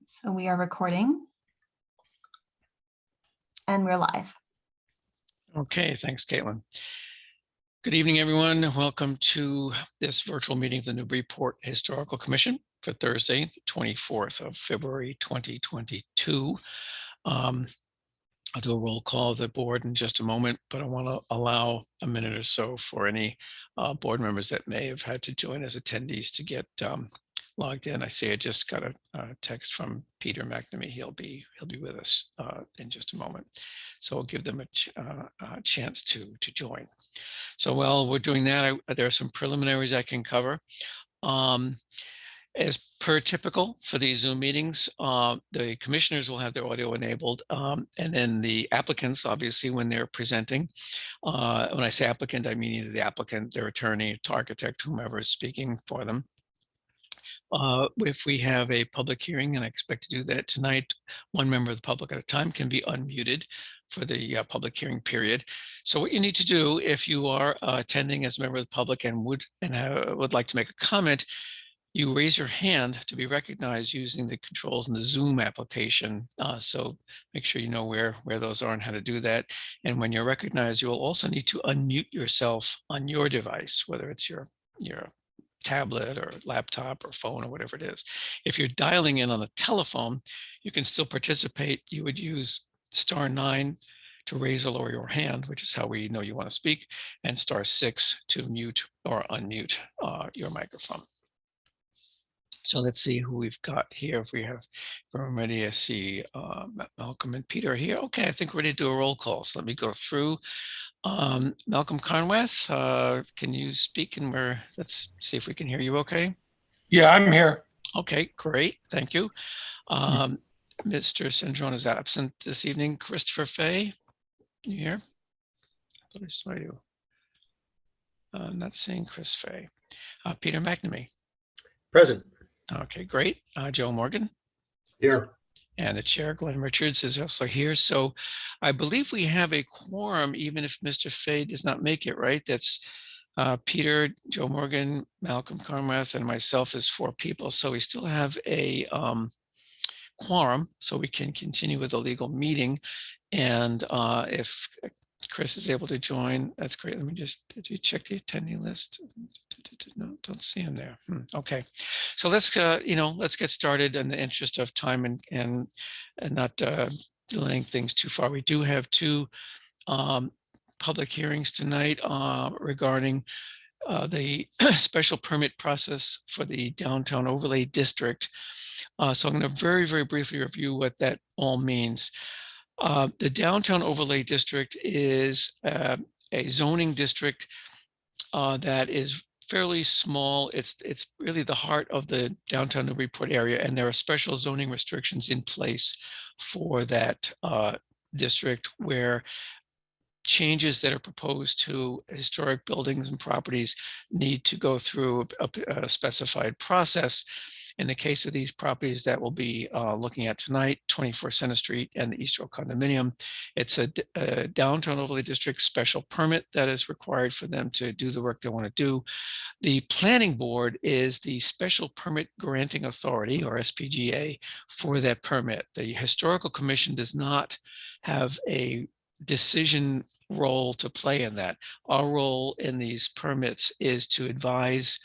So we are recording and we're live. Okay, thanks, Caitlin. Good evening, everyone. Welcome to this virtual meeting of the Newburyport Historical Commission for Thursday, the 24th of February, 2022. I'll do a roll call of the board in just a moment, but I want to allow a minute or so for any board members that may have had to join as attendees to get logged in. I see I just got a text from Peter McNamee. He'll be with us in just a moment. So I'll give them a chance to join. So while we're doing that, there are some preliminaries I can cover. As per typical for these Zoom meetings, the commissioners will have their audio enabled, and then the applicants, obviously, when they're presenting. When I say applicant, I mean either the applicant, their attorney, architect, whomever is speaking for them. If we have a public hearing, and I expect to do that tonight, one member of the public at a time can be unmuted for the public hearing period. So what you need to do if you are attending as a member of the public and would like to make a comment, you raise your hand to be recognized using the controls in the Zoom application. So make sure you know where those are and how to do that. And when you're recognized, you will also need to unmute yourself on your device, whether it's your tablet or laptop or phone or whatever it is. If you're dialing in on a telephone, you can still participate. You would use *9 to raise or lower your hand, which is how we know you want to speak, and *6 to mute or unmute your microphone. So let's see who we've got here. If we're ready, I see Malcolm and Peter here. Okay, I think we're ready to do a roll call. So let me go through. Malcolm Conwath, can you speak? And let's see if we can hear you okay. Yeah, I'm here. Okay, great. Thank you. Mr. Sendron is absent this evening. Christopher Fay, you here? I thought I saw you. I'm not seeing Chris Fay. Peter McNamee. Present. Okay, great. Joe Morgan. Here. And the chair, Glenn Richards, is also here. So I believe we have a quorum, even if Mr. Fay does not make it, right? That's Peter, Joe Morgan, Malcolm Conwath, and myself is 4 people. So we still have a quorum, so we can continue with the legal meeting. And if Chris is able to join, that's great. Let me just, did you check the attendee list? No, don't see him there. Okay, so let's let's get started in the interest of time and not delaying things too far. We do have 2 public hearings tonight regarding the special permit process for the downtown overlay district. So I'm going to very, very briefly review what that all means. The downtown overlay district is a zoning district that is fairly small. It's really the heart of the downtown Newburyport area, and there are special zoning restrictions in place for that district where changes that are proposed to historic buildings and properties need to go through a specified process. In the case of these properties that we'll be looking at tonight, 24 Center Street and the East Row Condominium, it's a downtown overlay district special permit that is required for them to do the work they want to do. The planning board is the special permit granting authority, or SPGA, for that permit. The historical commission does not have a decision role to play in that. Our role in these permits is to advise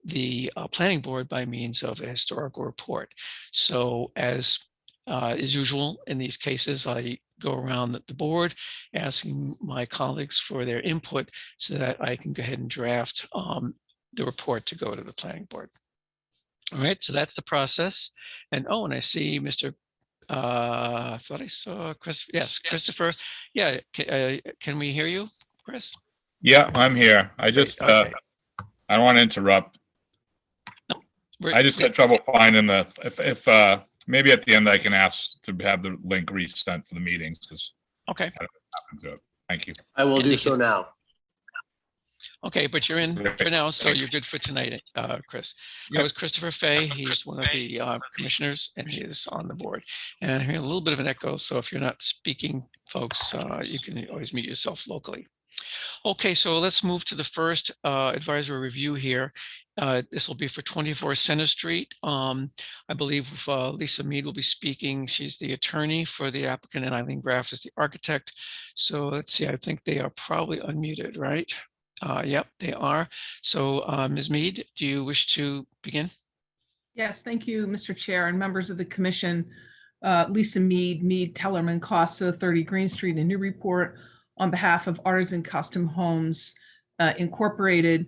the planning board by means of a historical report. So as is usual in these cases, I go around the board asking my colleagues for their input so that I can go ahead and draft the report to go to the planning board. All right, so that's the process. And and I see Mr. I thought I saw Chris. Yes, Christopher. Yeah, can we hear you, Chris? Yeah, I'm here. I just okay. I don't want to interrupt. I just had trouble finding if maybe at the end I can ask to have the link resent for the meetings because okay. I don't know what happened to it. Thank you. I will do so now. Okay, but you're in for now, so you're good for tonight, Chris. That was Christopher Fay. He's one of the commissioners, and he is on the board. And I'm hearing a little bit of an echo, so if you're not speaking, folks, you can always mute yourself locally. Okay, so let's move to the first advisory review here. This will be for 24 Center Street. I believe Lisa Mead will be speaking. She's the attorney for the applicant and Eileen Graff is the architect. So let's see, I think they are probably unmuted, right? Yep, they are. So Ms. Mead, do you wish to begin? Yes, thank you, Mr. Chair and members of the commission. Lisa Mead, Tellerman Costa, 30 Green Street in Newburyport, on behalf of Artisan Custom Homes Incorporated,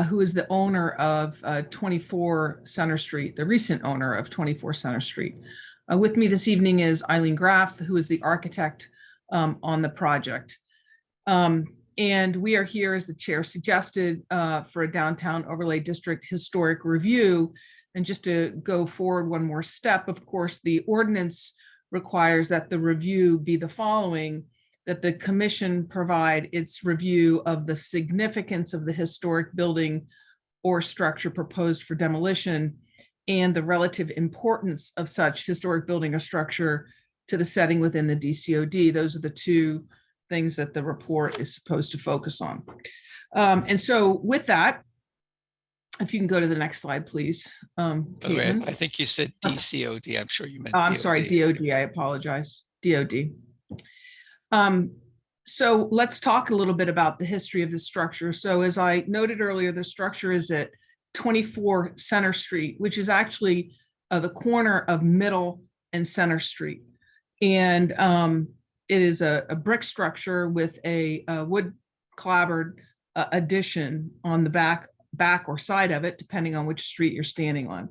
who is the owner of 24 Center Street, the recent owner of 24 Center Street. With me this evening is Eileen Graff, who is the architect on the project. And we are here, as the chair suggested, for a downtown overlay district historic review. And just to go forward one more step, of course, the ordinance requires that the review be the following: that the commission provide its review of the significance of the historic building or structure proposed for demolition and the relative importance of such historic building or structure to the setting within the DCOD. Those are the two things that the report is supposed to focus on. And so with that, if you can go to the next slide, please. By the way, Caitlin. I think you said DCOD. I'm sure you meant Oh, I'm DOD. sorry, DOD, I apologize, DOD. So let's talk a little bit about the history of the structure. So as I noted earlier, the structure is at 24 Center Street, which is actually the corner of Middle and Center Street. And it is a brick structure with a wood clapboard addition on the back or side of it, depending on which street you're standing on.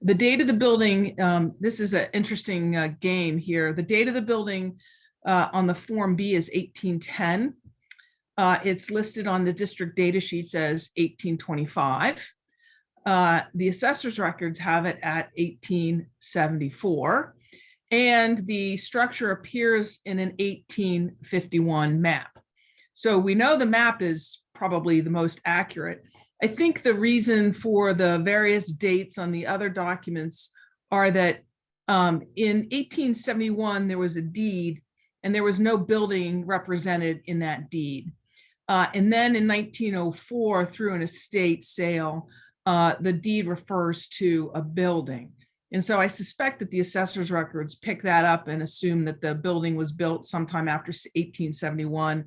The date of the building, this is an interesting game here. The date of the building on the Form B is 1810. It's listed on the district data sheets as 1825. The assessor's records have it at 1874. And the structure appears in an 1851 map. So we know the map is probably the most accurate. I think the reason for the various dates on the other documents are that in 1871, there was a deed and there was no building represented in that deed. And then in 1904, through an estate sale, the deed refers to a building. And so I suspect that the assessor's records pick that up and assume that the building was built sometime after 1871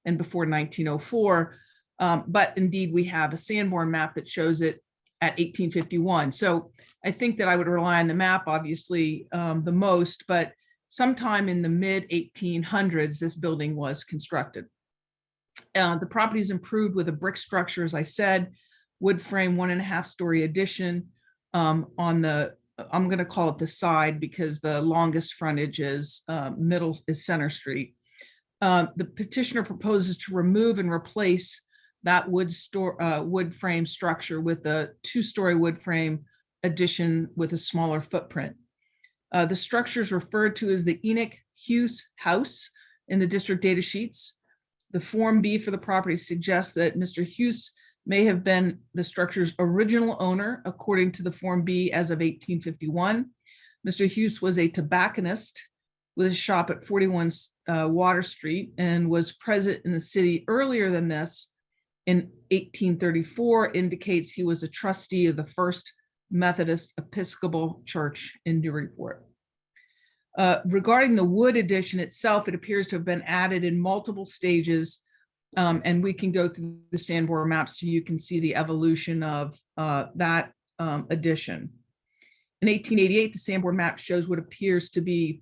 and before 1904. But indeed, we have a Sanborn map that shows it at 1851. So I think that I would rely on the map, obviously, the most, but sometime in the mid 1800s, this building was constructed. The property is improved with a brick structure, as I said, wood frame, 1.5-story addition on the, I'm going to call it the side because the longest frontage is Middle is Center Street. The petitioner proposes to remove and replace that wood frame structure with a 2-story wood frame addition with a smaller footprint. The structure is referred to as the Enoch Hughes House in the district data sheets. The Form B for the property suggests that Mr. Hughes may have been the structure's original owner, according to the Form B as of 1851. Mr. Hughes was a tobacconist with a shop at 41 Water Street and was present in the city earlier than this. In 1834, indicates he was a trustee of the First Methodist Episcopal Church in Newburyport. Regarding the wood addition itself, it appears to have been added in multiple stages. And we can go through the Sanborn map so you can see the evolution of that addition. In 1888, the Sanborn map shows what appears to be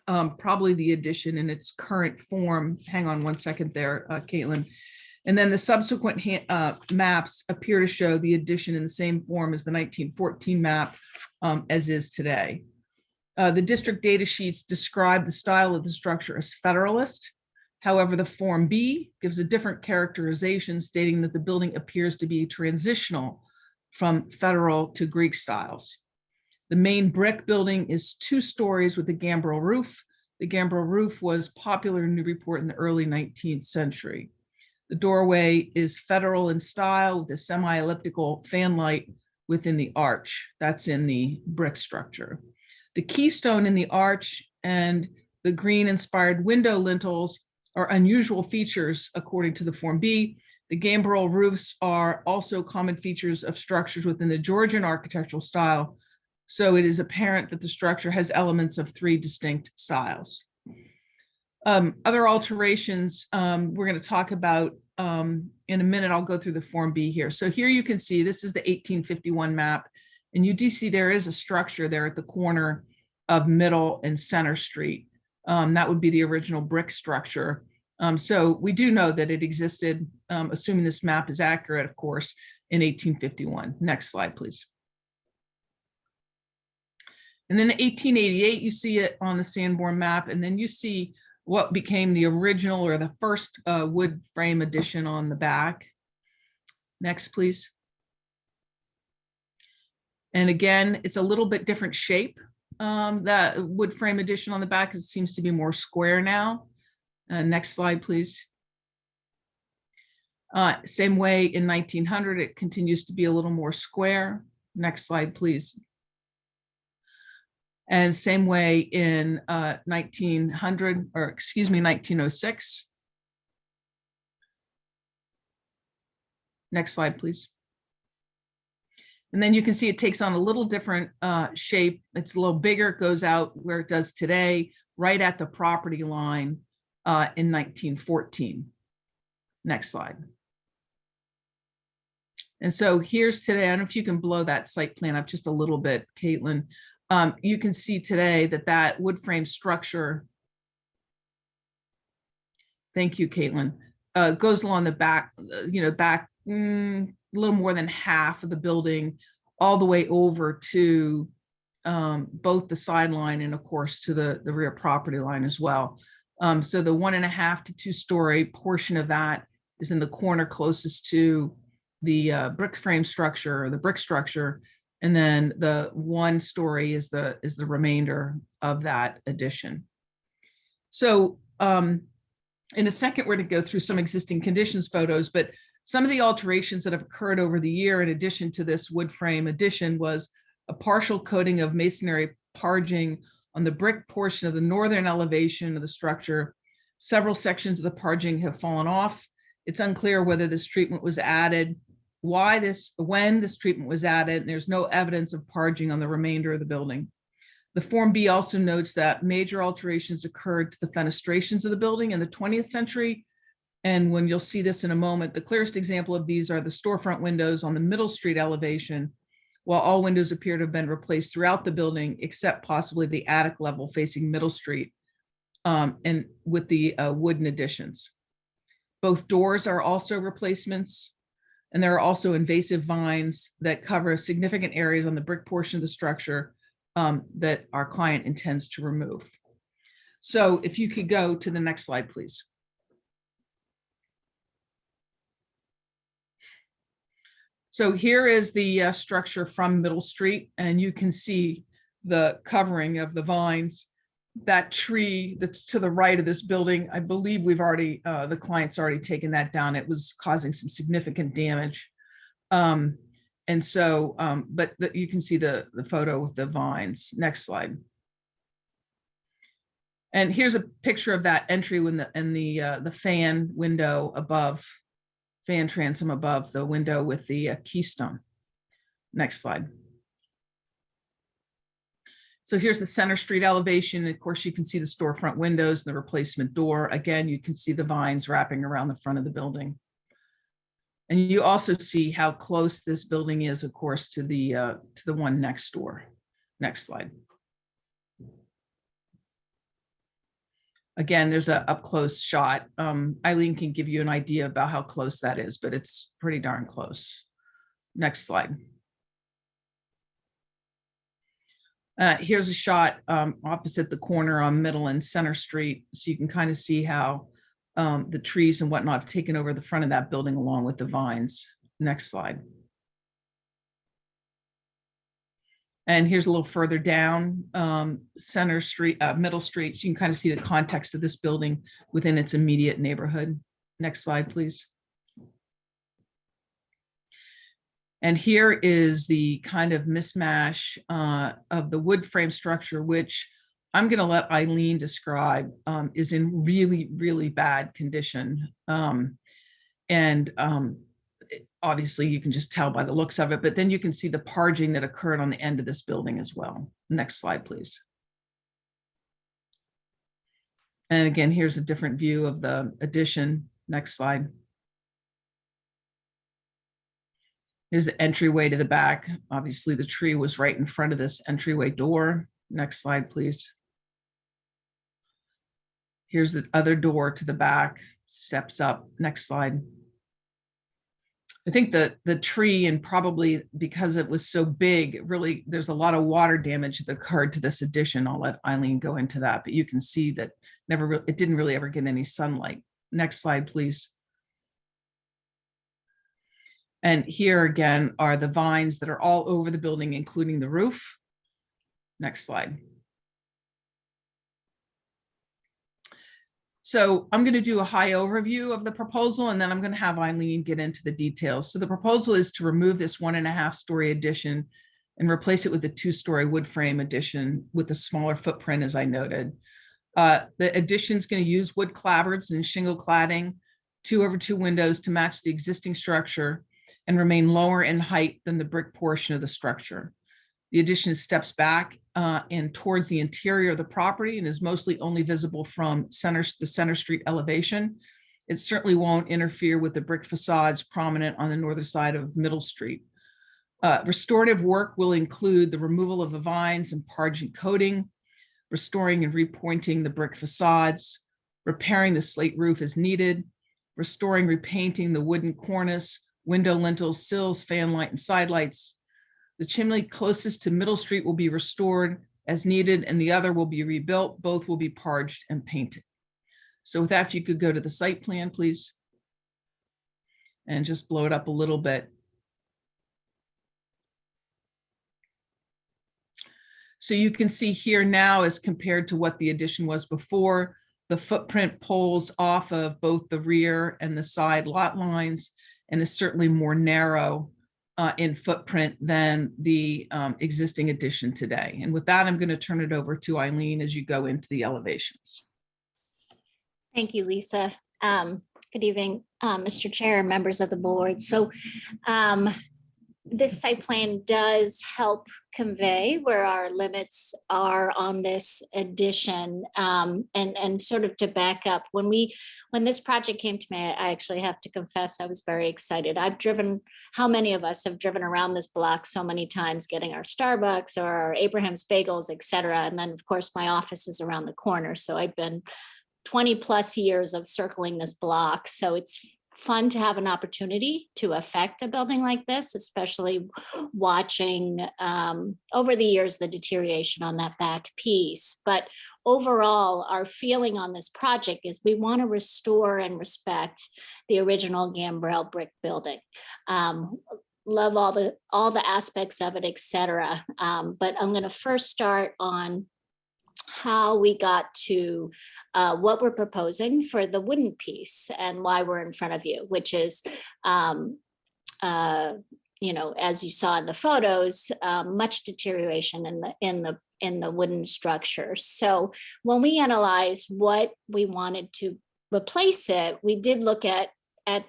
probably the addition in its current form. Hang on one second there, Caitlin. And then the subsequent maps appear to show the addition in the same form as the 1914 map as is today. The district data sheets describe the style of the structure as Federalist. However, the Form B gives a different characterization, stating that the building appears to be transitional from Federal to Greek styles. The main brick building is 2 stories with a gambrel roof. The gambrel roof was popular in Newburyport in the early 19th century. The doorway is Federal in style with a semi-elliptical fan light within the arch. That's in the brick structure. The keystone in the arch and the green-inspired window lintels are unusual features according to the Form B. The gambrel roofs are also common features of structures within the Georgian architectural style. So it is apparent that the structure has elements of 3 distinct styles. Other alterations we're going to talk about in a minute. I'll go through the Form B here. So here you can see this is the 1851 map, and you do see there is a structure there at the corner of Middle and Center Street. That would be the original brick structure. So we do know that it existed, assuming this map is accurate, of course, in 1851. Next slide, please. And then in 1888, you see it on the Sanborn map, and then you see what became the original or the first wood frame addition on the back. Next, please. And again, it's a little bit different shape. That wood frame addition on the back, it seems to be more square now. Next slide, please. Same way in 1900, it continues to be a little more square. Next slide, please. And same way in 1906. Next slide, please. And then you can see it takes on a little different shape. It's a little bigger, it goes out where it does today, right at the property line in 1914. Next slide. And so here's today. I don't know if you can blow that site plan up just a little bit, Caitlin. You can see today that that wood frame structure, thank you, Caitlin, goes along the back, back a little more than half of the building, all the way over to both the sideline and, of course, to the rear property line as well. So the 1.5 to 2 story portion of that is in the corner closest to the brick frame structure, or the brick structure, and then the 1 story is the remainder of that addition. So in a second, we're going to go through some existing conditions photos, but some of the alterations that have occurred over the year, in addition to this wood frame addition, was a partial coating of masonry parging on the brick portion of the northern elevation of the structure. Several sections of the parging have fallen off. It's unclear whether this treatment was added, when this treatment was added, and there's no evidence of parging on the remainder of the building. The Form B also notes that major alterations occurred to the fenestrations of the building in the 20th century. And when you'll see this in a moment, the clearest example of these are the storefront windows on the Middle Street elevation, while all windows appear to have been replaced throughout the building, except possibly the attic level facing Middle Street, and with the wooden additions. Both doors are also replacements, and there are also invasive vines that cover significant areas on the brick portion of the structure that our client intends to remove. So if you could go to the next slide, please. So here is the structure from Middle Street, and you can see the covering of the vines. That tree that's to the right of this building, I believe we've already, the client's already taken that down. It was causing some significant damage. And so, but you can see the photo with the vines. Next slide. And here's a picture of that entry when the fan window above, fan transom above the window with the keystone. Next slide. So here's the Center Street elevation. Of course, you can see the storefront windows, the replacement door. Again, you can see the vines wrapping around the front of the building. And you also see how close this building is, of course, to the one next door. Next slide. Again, there's an up close shot. Eileen can give you an idea about how close that is, but it's pretty darn close. Next slide. Here's a shot opposite the corner on Middle and Center Street. So you can kind of see how the trees and whatnot have taken over the front of that building along with the vines. Next slide. And here's a little further down Center Street, Middle Street. So you can kind of see the context of this building within its immediate neighborhood. Next slide, please. And here is the kind of mismatch of the wood frame structure, which I'm going to let Eileen describe, is in really, really bad condition. And obviously you can just tell by the looks of it, but then you can see the parging that occurred on the end of this building as well. Next slide, please. And again, here's a different view of the addition. Next slide. Here's the entryway to the back. Obviously, the tree was right in front of this entryway door. Next slide, please. Here's the other door to the back, steps up. Next slide. I think the tree, and probably because it was so big, really, there's a lot of water damage that occurred to this addition. I'll let Eileen go into that, but you can see that it didn't really ever get any sunlight. Next slide, please. And here again are the vines that are all over the building, including the roof. Next slide. So I'm going to do a high overview of the proposal, and then I'm going to have Eileen get into the details. So the proposal is to remove this 1.5-story addition and replace it with a 2-story wood frame addition with a smaller footprint, as I noted. The addition is going to use wood clapboards and shingle cladding, 2/2 windows to match the existing structure, and remain lower in height than the brick portion of the structure. The addition steps back and towards the interior of the property and is mostly only visible from the Center Street elevation. It certainly won't interfere with the brick facades prominent on the northern side of Middle Street. Restorative work will include the removal of the vines and parging coating, restoring and repointing the brick facades, repairing the slate roof as needed, restoring, repainting the wooden cornice, window lintels, sills, fan light, and side lights. The chimney closest to Middle Street will be restored as needed, and the other will be rebuilt. Both will be parged and painted. So with that, if you could go to the site plan, please, and just blow it up a little bit. So you can see here now, as compared to what the addition was before, the footprint pulls off of both the rear and the side lot lines, and is certainly more narrow in footprint than the existing addition today. And with that, I'm going to turn it over to Eileen as you go into the elevations. Thank you, Lisa. Good evening, Mr. Chair and members of the board. So this site plan does help convey where our limits are on this addition, and sort of to back up. When this project came to me, I actually have to confess I was very excited. How many of us have driven around this block so many times getting our Starbucks or our Abraham's Bagels, et cetera. And then of course my office is around the corner. So I've been 20 plus years of circling this block. So it's fun to have an opportunity to affect a building like this, especially watching over the years the deterioration on that back piece. But overall, our feeling on this project is we want to restore and respect the original gambrel brick building. Love all the aspects of it, et cetera. But I'm going to first start on how we got to what we're proposing for the wooden piece and why we're in front of you, which is, you know, as you saw in the photos, much deterioration in the wooden structure. So when we analyzed what we wanted to replace it, we did look at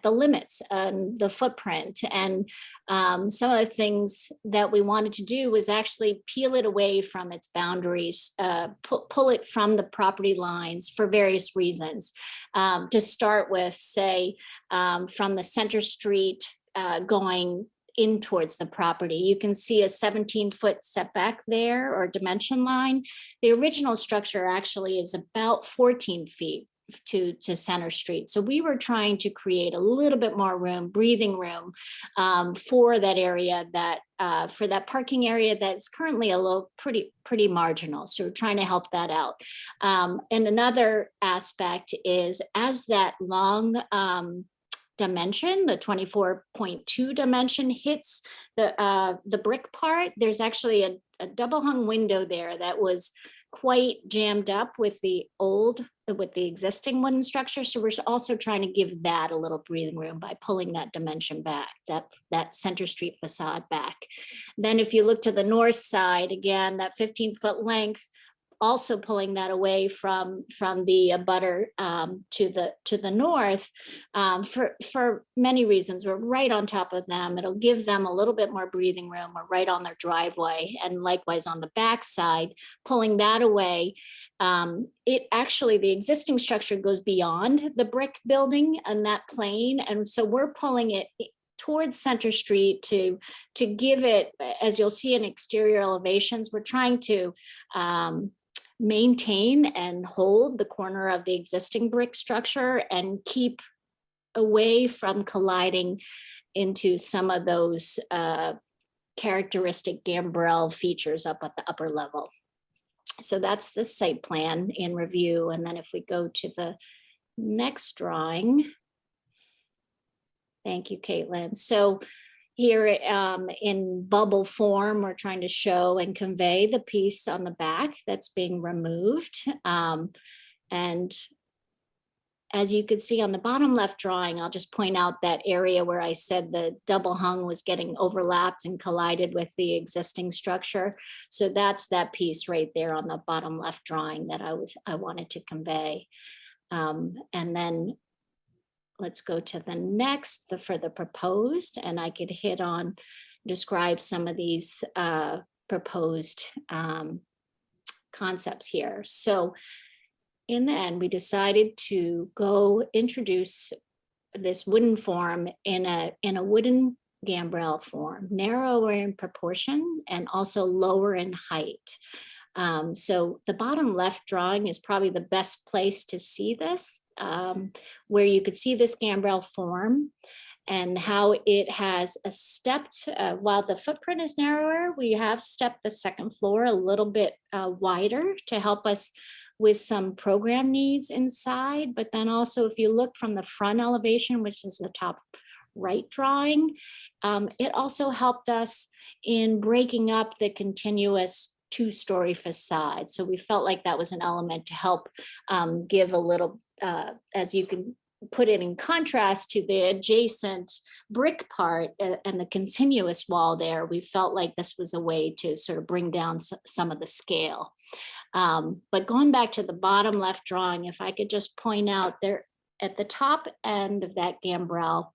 the limits and the footprint, and some of the things that we wanted to do was actually peel it away from its boundaries, pull it from the property lines for various reasons. To start with, say, from the Center Street going in towards the property, you can see a 17-foot setback there, or dimension line. The original structure actually is about 14 feet to Center Street. So we were trying to create a little bit more room, breathing room, for that area, for that parking area that's currently a little pretty marginal. So we're trying to help that out. And another aspect is, as that long dimension, the 24.2 dimension hits the brick part, there's actually a double hung window there that was quite jammed up with the existing wooden structure. So we're also trying to give that a little breathing room by pulling that dimension back, that Center Street facade back. Then if you look to the north side, again, that 15-foot length, also pulling that away from the abutter to the north for many reasons. We're right on top of them. It'll give them a little bit more breathing room. We're right on their driveway, and likewise on the back side, pulling that away. It actually, the existing structure goes beyond the brick building and that plane, and so we're pulling it towards Center Street to give it, as you'll see in exterior elevations, we're trying to maintain and hold the corner of the existing brick structure and keep away from colliding into some of those characteristic gambrel features up at the upper level. So that's the site plan in review. And then if we go to the next drawing. Thank you, Caitlin. So here in bubble form, we're trying to show and convey the piece on the back that's being removed. And as you could see on the bottom left drawing, I'll just point out that area where I said the double hung was getting overlapped and collided with the existing structure. So that's that piece right there on the bottom left drawing that I wanted to convey. And then let's go to the next, for the proposed, and I could hit on, describe some of these proposed concepts here. So in the end, we decided to go introduce this wooden form in a wooden gambrel form, narrower in proportion and also lower in height. So the bottom left drawing is probably the best place to see this, where you could see this gambrel form and how it has a stepped, while the footprint is narrower, we have stepped the second floor a little bit wider to help us with some program needs inside. But then also, if you look from the front elevation, which is the top right drawing, it also helped us in breaking up the continuous two-story facade. So we felt like that was an element to help give a little, as you can put it in contrast to the adjacent brick part and the continuous wall there, we felt like this was a way to sort of bring down some of the scale. But going back to the bottom left drawing, if I could just point out there at the top end of that gambrel,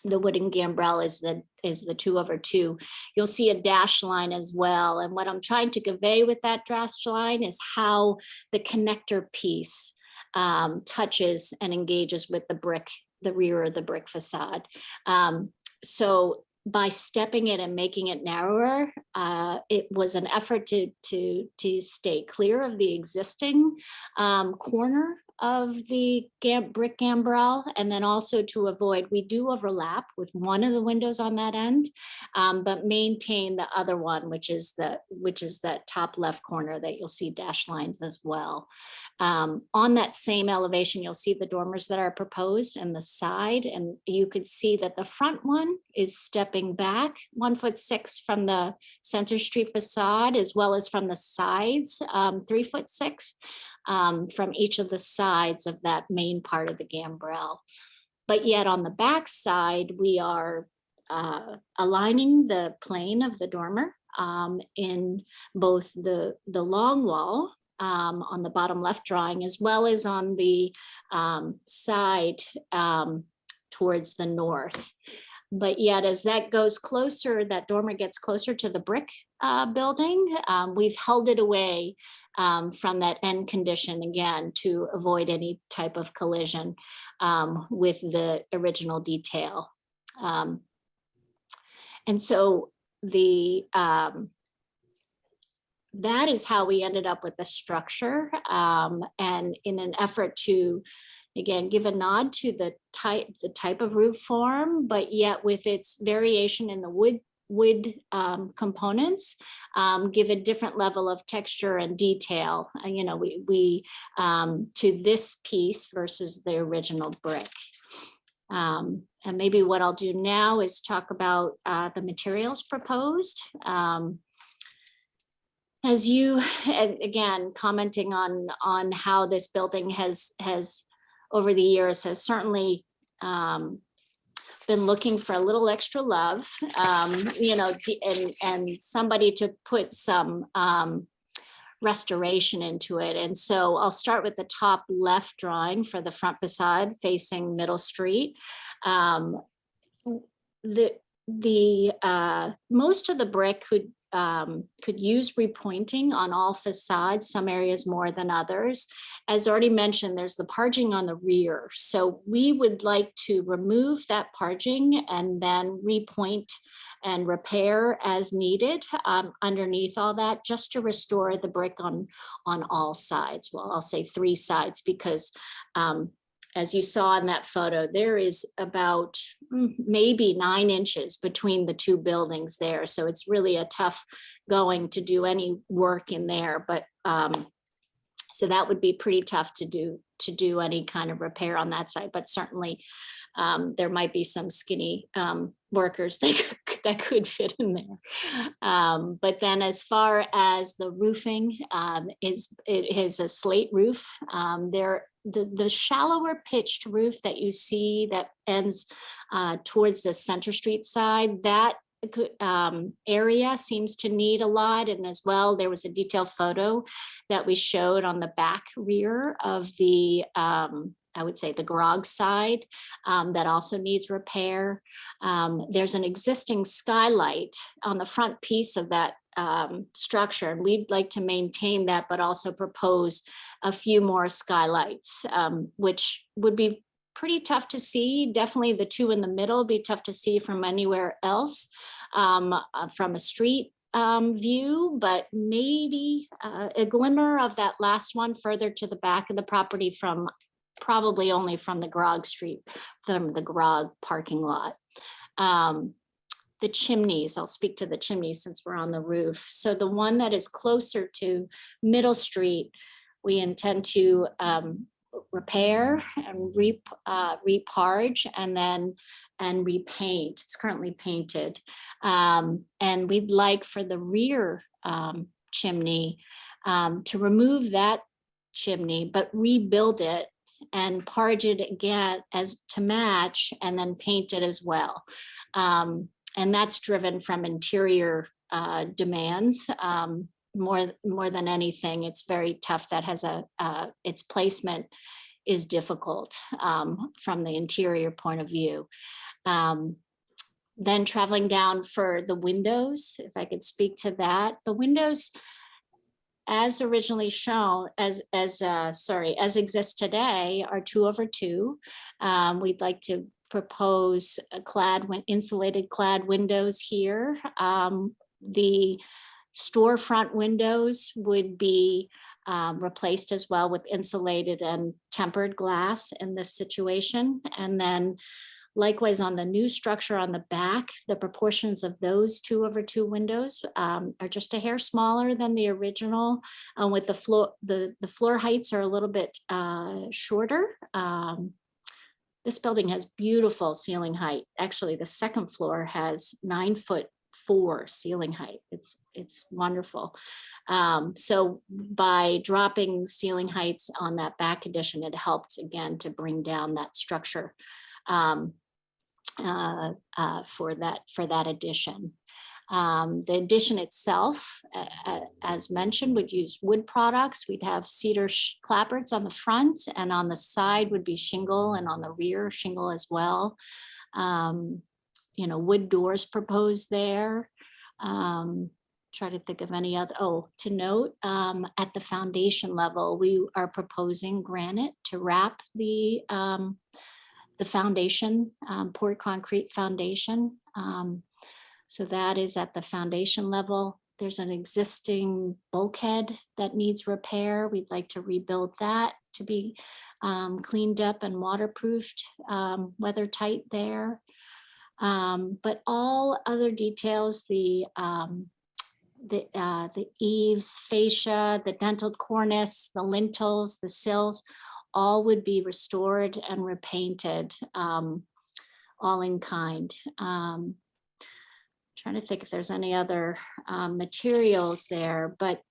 the wooden gambrel is the 2/2. You'll see a dash line as well. And what I'm trying to convey with that dash line is how the connector piece touches and engages with the brick, the rear of the brick facade. So by stepping it and making it narrower, it was an effort to stay clear of the existing corner of the brick gambrel, and then also to avoid, we do overlap with one of the windows on that end, but maintain the other one, which is that top left corner that you'll see dash lines as well. On that same elevation, you'll see the dormers that are proposed and the side, and you could see that the front one is stepping back 1'6" from the Center Street facade, as well as from the sides, 3'6". From each of the sides of that main part of the gambrel. But yet on the back side, we are aligning the plane of the dormer in both the long wall on the bottom left drawing, as well as on the side towards the north. But yet as that goes closer, that dormer gets closer to the brick building, we've held it away from that end condition again to avoid any type of collision with the original detail. And so that is how we ended up with the structure. And in an effort to, again, give a nod to the type of roof form, but yet with its variation in the wood components, give a different level of texture and detail, we to this piece versus the original brick. And maybe what I'll do now is talk about the materials proposed. As you, again, commenting on how this building has over the years has certainly been looking for a little extra love, and somebody to put some restoration into it. And so I'll start with the top left drawing for the front facade facing Middle Street. Most of the brick could use repointing on all facades, some areas more than others. As already mentioned, there's the parging on the rear. So we would like to remove that parging and then repoint and repair as needed underneath all that, just to restore the brick on all sides. Well, I'll say 3 sides, because as you saw in that photo, there is about maybe 9 inches between the 2 buildings there. So it's really a tough going to do any work in there. But so that would be pretty tough to do any kind of repair on that side. But certainly there might be some skinny workers that could fit in there. But then as far as the roofing, it has a slate roof. The shallower pitched roof that you see that ends towards the Center Street side, that area seems to need a lot. And as well, there was a detailed photo that we showed on the back rear of the I would say the garage side that also needs repair. There's an existing skylight on the front piece of that structure, and we'd like to maintain that, but also propose a few more skylights, which would be pretty tough to see. Definitely the 2 in the middle be tough to see from anywhere else from a street view, but maybe a glimmer of that last one further to the back of the property, from probably only from the garage parking lot. The chimneys, I'll speak to the chimneys since we're on the roof. So the one that is closer to Middle Street, we intend to repair and reparge and repaint. It's currently painted. And we'd like for the rear chimney to remove that chimney, but rebuild it and parge it again as to match, and then paint it as well. And that's driven from interior demands more than anything. It's very tough. That has its placement is difficult from the interior point of view. Then traveling down for the windows, if I could speak to that, the windows as originally shown, as exists today, are 2/2. We'd like to propose insulated clad windows here. The storefront windows would be replaced as well with insulated and tempered glass in this situation. And then likewise on the new structure on the back, the proportions of those 2/2 windows are just a hair smaller than the original. With the floor heights are a little bit shorter. This building has beautiful ceiling height. Actually, the second floor has 9'4" ceiling height. It's wonderful. So by dropping ceiling heights on that back addition, it helped again to bring down that structure for that addition. The addition itself, as mentioned, would use wood products. We'd have cedar clapboards on the front, and on the side would be shingle, and on the rear shingle as well. Wood doors proposed there. Try to think of any other. To note, at the foundation level, we are proposing granite to wrap the foundation, poured concrete foundation. So that is at the foundation level. There's an existing bulkhead that needs repair. We'd like to rebuild that to be cleaned up and waterproofed, weather tight there. But all other details, the eaves, fascia, the dentil cornice, the lintels, the sills, all would be restored and repainted, all in kind. Trying to think if there's any other materials there, but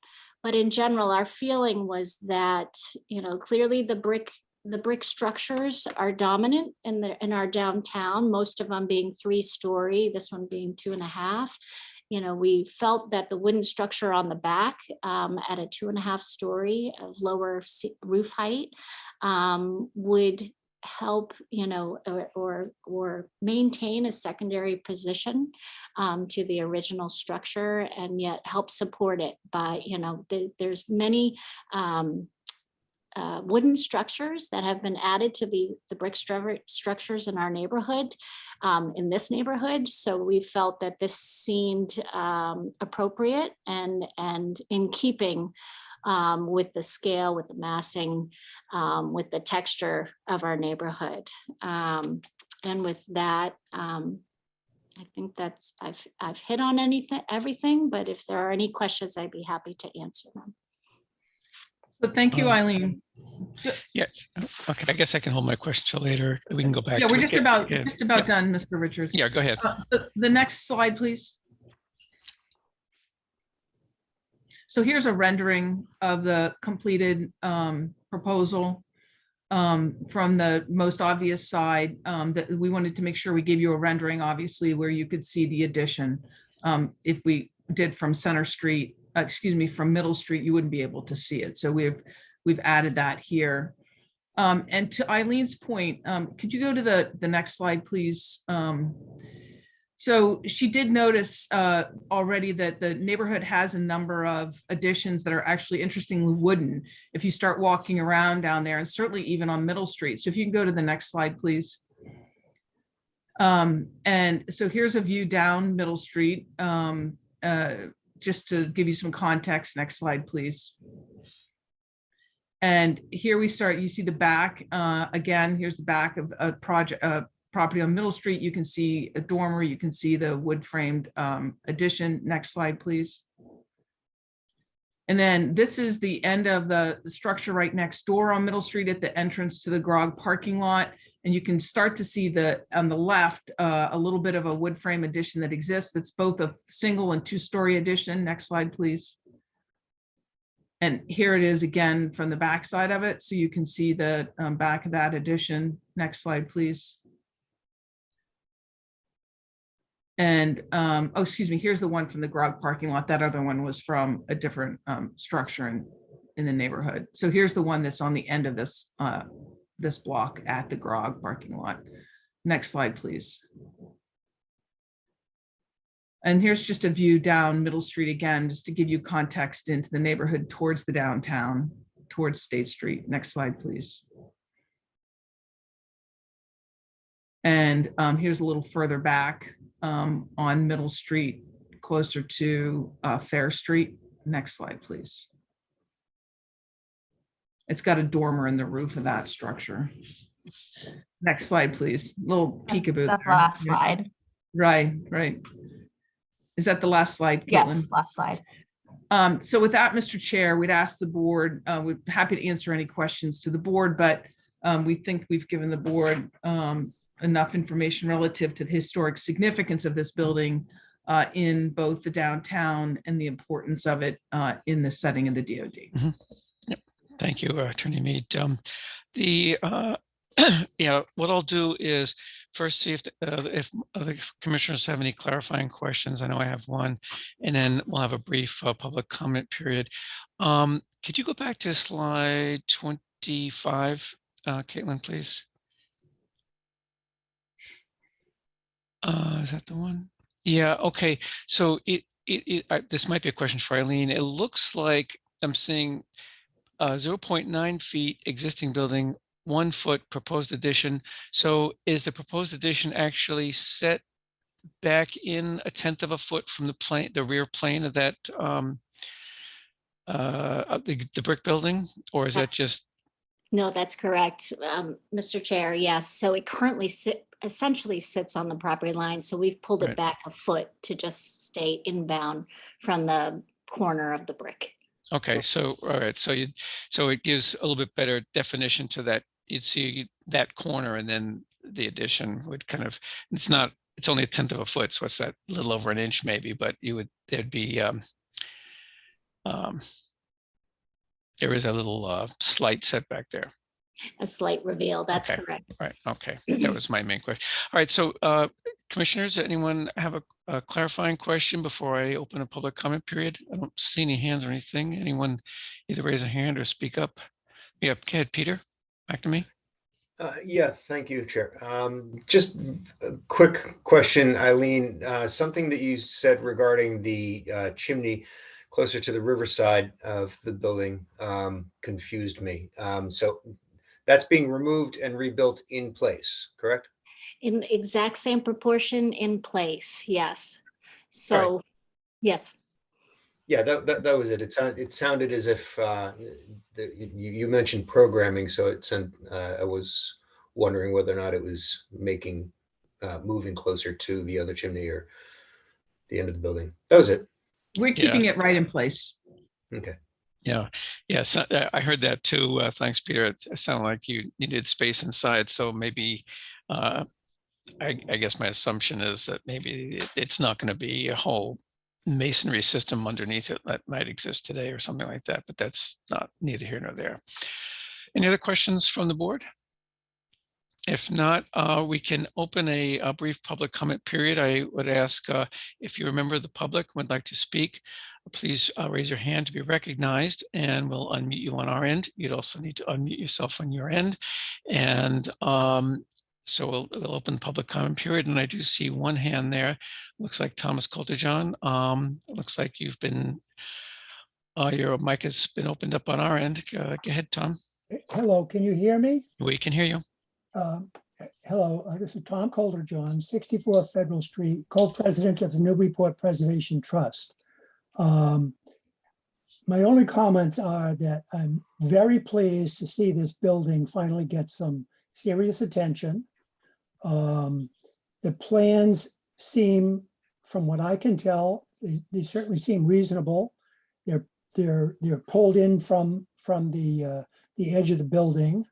in general, our feeling was that, clearly the brick structures are dominant in our downtown, most of them being 3-story, this one being 2.5. we felt that the wooden structure on the back at a 2.5 story of lower roof height would help, or maintain a secondary position to the original structure, and yet help support it by, there's many wooden structures that have been added to the brick structures in our neighborhood, in this neighborhood. So we felt that this seemed appropriate and in keeping with the scale, with the massing, with the texture of our neighborhood. And with that, I think that's, I've hit on everything, but if there are any questions, I'd be happy to answer them. So thank you, Eileen. Yes. Okay. I guess I can hold my question till later. We can go back. Yeah, to we're it. just Yeah, about yeah. done, Mr. Richards. Yeah, go ahead. The next slide, please. So here's a rendering of the completed proposal from the most obvious side, that we wanted to make sure we gave you a rendering, obviously, where you could see the addition. If we did from Center Street, from Middle Street, you wouldn't be able to see it. So we've added that here. And to Eileen's point, could you go to the next slide, please? So she did notice already that the neighborhood has a number of additions that are actually interestingly wooden if you start walking around down there, and certainly even on Middle Street. So if you can go to the next slide, please. And so here's a view down Middle Street, just to give you some context. Next slide, please. And here we start, you see the back, again, here's the back of a property on Middle Street. You can see a dormer, you can see the wood framed addition. Next slide, please. And then this is the end of the structure right next door on Middle Street at the entrance to the Grog parking lot. And you can start to see on the left, a little bit of a wood frame addition that exists. That's both a single and 2-story addition. Next slide, please. And here it is again from the back side of it. So you can see the back of that addition. Next slide, please. And, oh, excuse me, here's the one from the Grog parking lot. That other one was from a different structure in the neighborhood. So here's the one that's on the end of this, this block at the Grog parking lot. Next slide, please. And here's just a view down Middle Street again, just to give you context into the neighborhood towards the downtown, towards State Street. Next slide, please. And here's a little further back on Middle Street, closer to Fair Street. Next slide, please. It's got a dormer in the roof of that structure. Next slide, please. Little peekaboo. That's the last slide. Right, right. Is that the last slide, Caitlin? Yes, last slide. So with that, Mr. Chair, we'd ask the board, we're happy to answer any questions to the board, but we think we've given the board enough information relative to the historic significance of this building in both the downtown and the importance of it in the setting of the DoD. Mm-hmm. Yep. Thank you, Attorney Mead. Yeah, what I'll do is first see if other commissioners have any clarifying questions. I know I have one, and then we'll have a brief public comment period. Could you go back to slide 25, Caitlin, please? Is that the one? Yeah, okay. So this might be a question for Eileen. It looks like I'm seeing 0.9 feet existing building, 1 foot proposed addition. So is the proposed addition actually set back in 1/10 of a foot from the plane, the rear plane of that the brick building, or is that just? No, that's correct, Mr. Chair. Yes. So it currently essentially sits on the property line. So we've pulled it back a foot to just stay inbound from the corner of the brick. Okay, so all right, so it gives a little bit better definition to that. You'd see that corner, and then the addition would kind of, it's only 1/10 of a foot, so it's that little over an inch maybe, but there'd be there is a little slight setback there. A slight reveal, that's Okay. correct. Right, okay, that was my main question. All right, so Commissioners, anyone have a clarifying question before I open a public comment period? I don't see any hands or anything. Anyone either raise a hand or speak up? Yeah, go ahead, Peter. Back to me. Yeah, thank you, Chair. Just a quick question, Eileen. Something that you said regarding the chimney closer to the riverside of the building confused me. So that's being removed and rebuilt in place, correct? In the exact same proportion in place, yes. So, yes. Yeah, that was it. It sounded as if you mentioned programming, so I was wondering whether or not it was moving closer to the other chimney or the end of the building. That was it. We're keeping it right in place. Okay. Yeah, yes, I heard that too. Thanks, Peter. It sounded like you needed space inside, so maybe I guess my assumption is that maybe it's not going to be a whole masonry system underneath it that might exist today or something like that, but that's not neither here nor there. Any other questions from the board? If not, we can open a brief public comment period. I would ask if you're a member of the public would like to speak, please raise your hand to be recognized and we'll unmute you on our end. You'd also need to unmute yourself on your end. And so we'll open the public comment period, and I do see one hand there. Looks like Thomas Coulter-John. Looks like you've been, your mic has been opened up on our end. Go ahead, Tom. Hello, can you hear me? We can hear you. Hello, this is Tom Coulter-John, 64 Federal Street, co-president of the Newburyport Preservation Trust. My only comments are that I'm very pleased to see this building finally get some serious attention. The plans seem, from what I can tell, they certainly seem reasonable. They're pulled in from the edge of the building.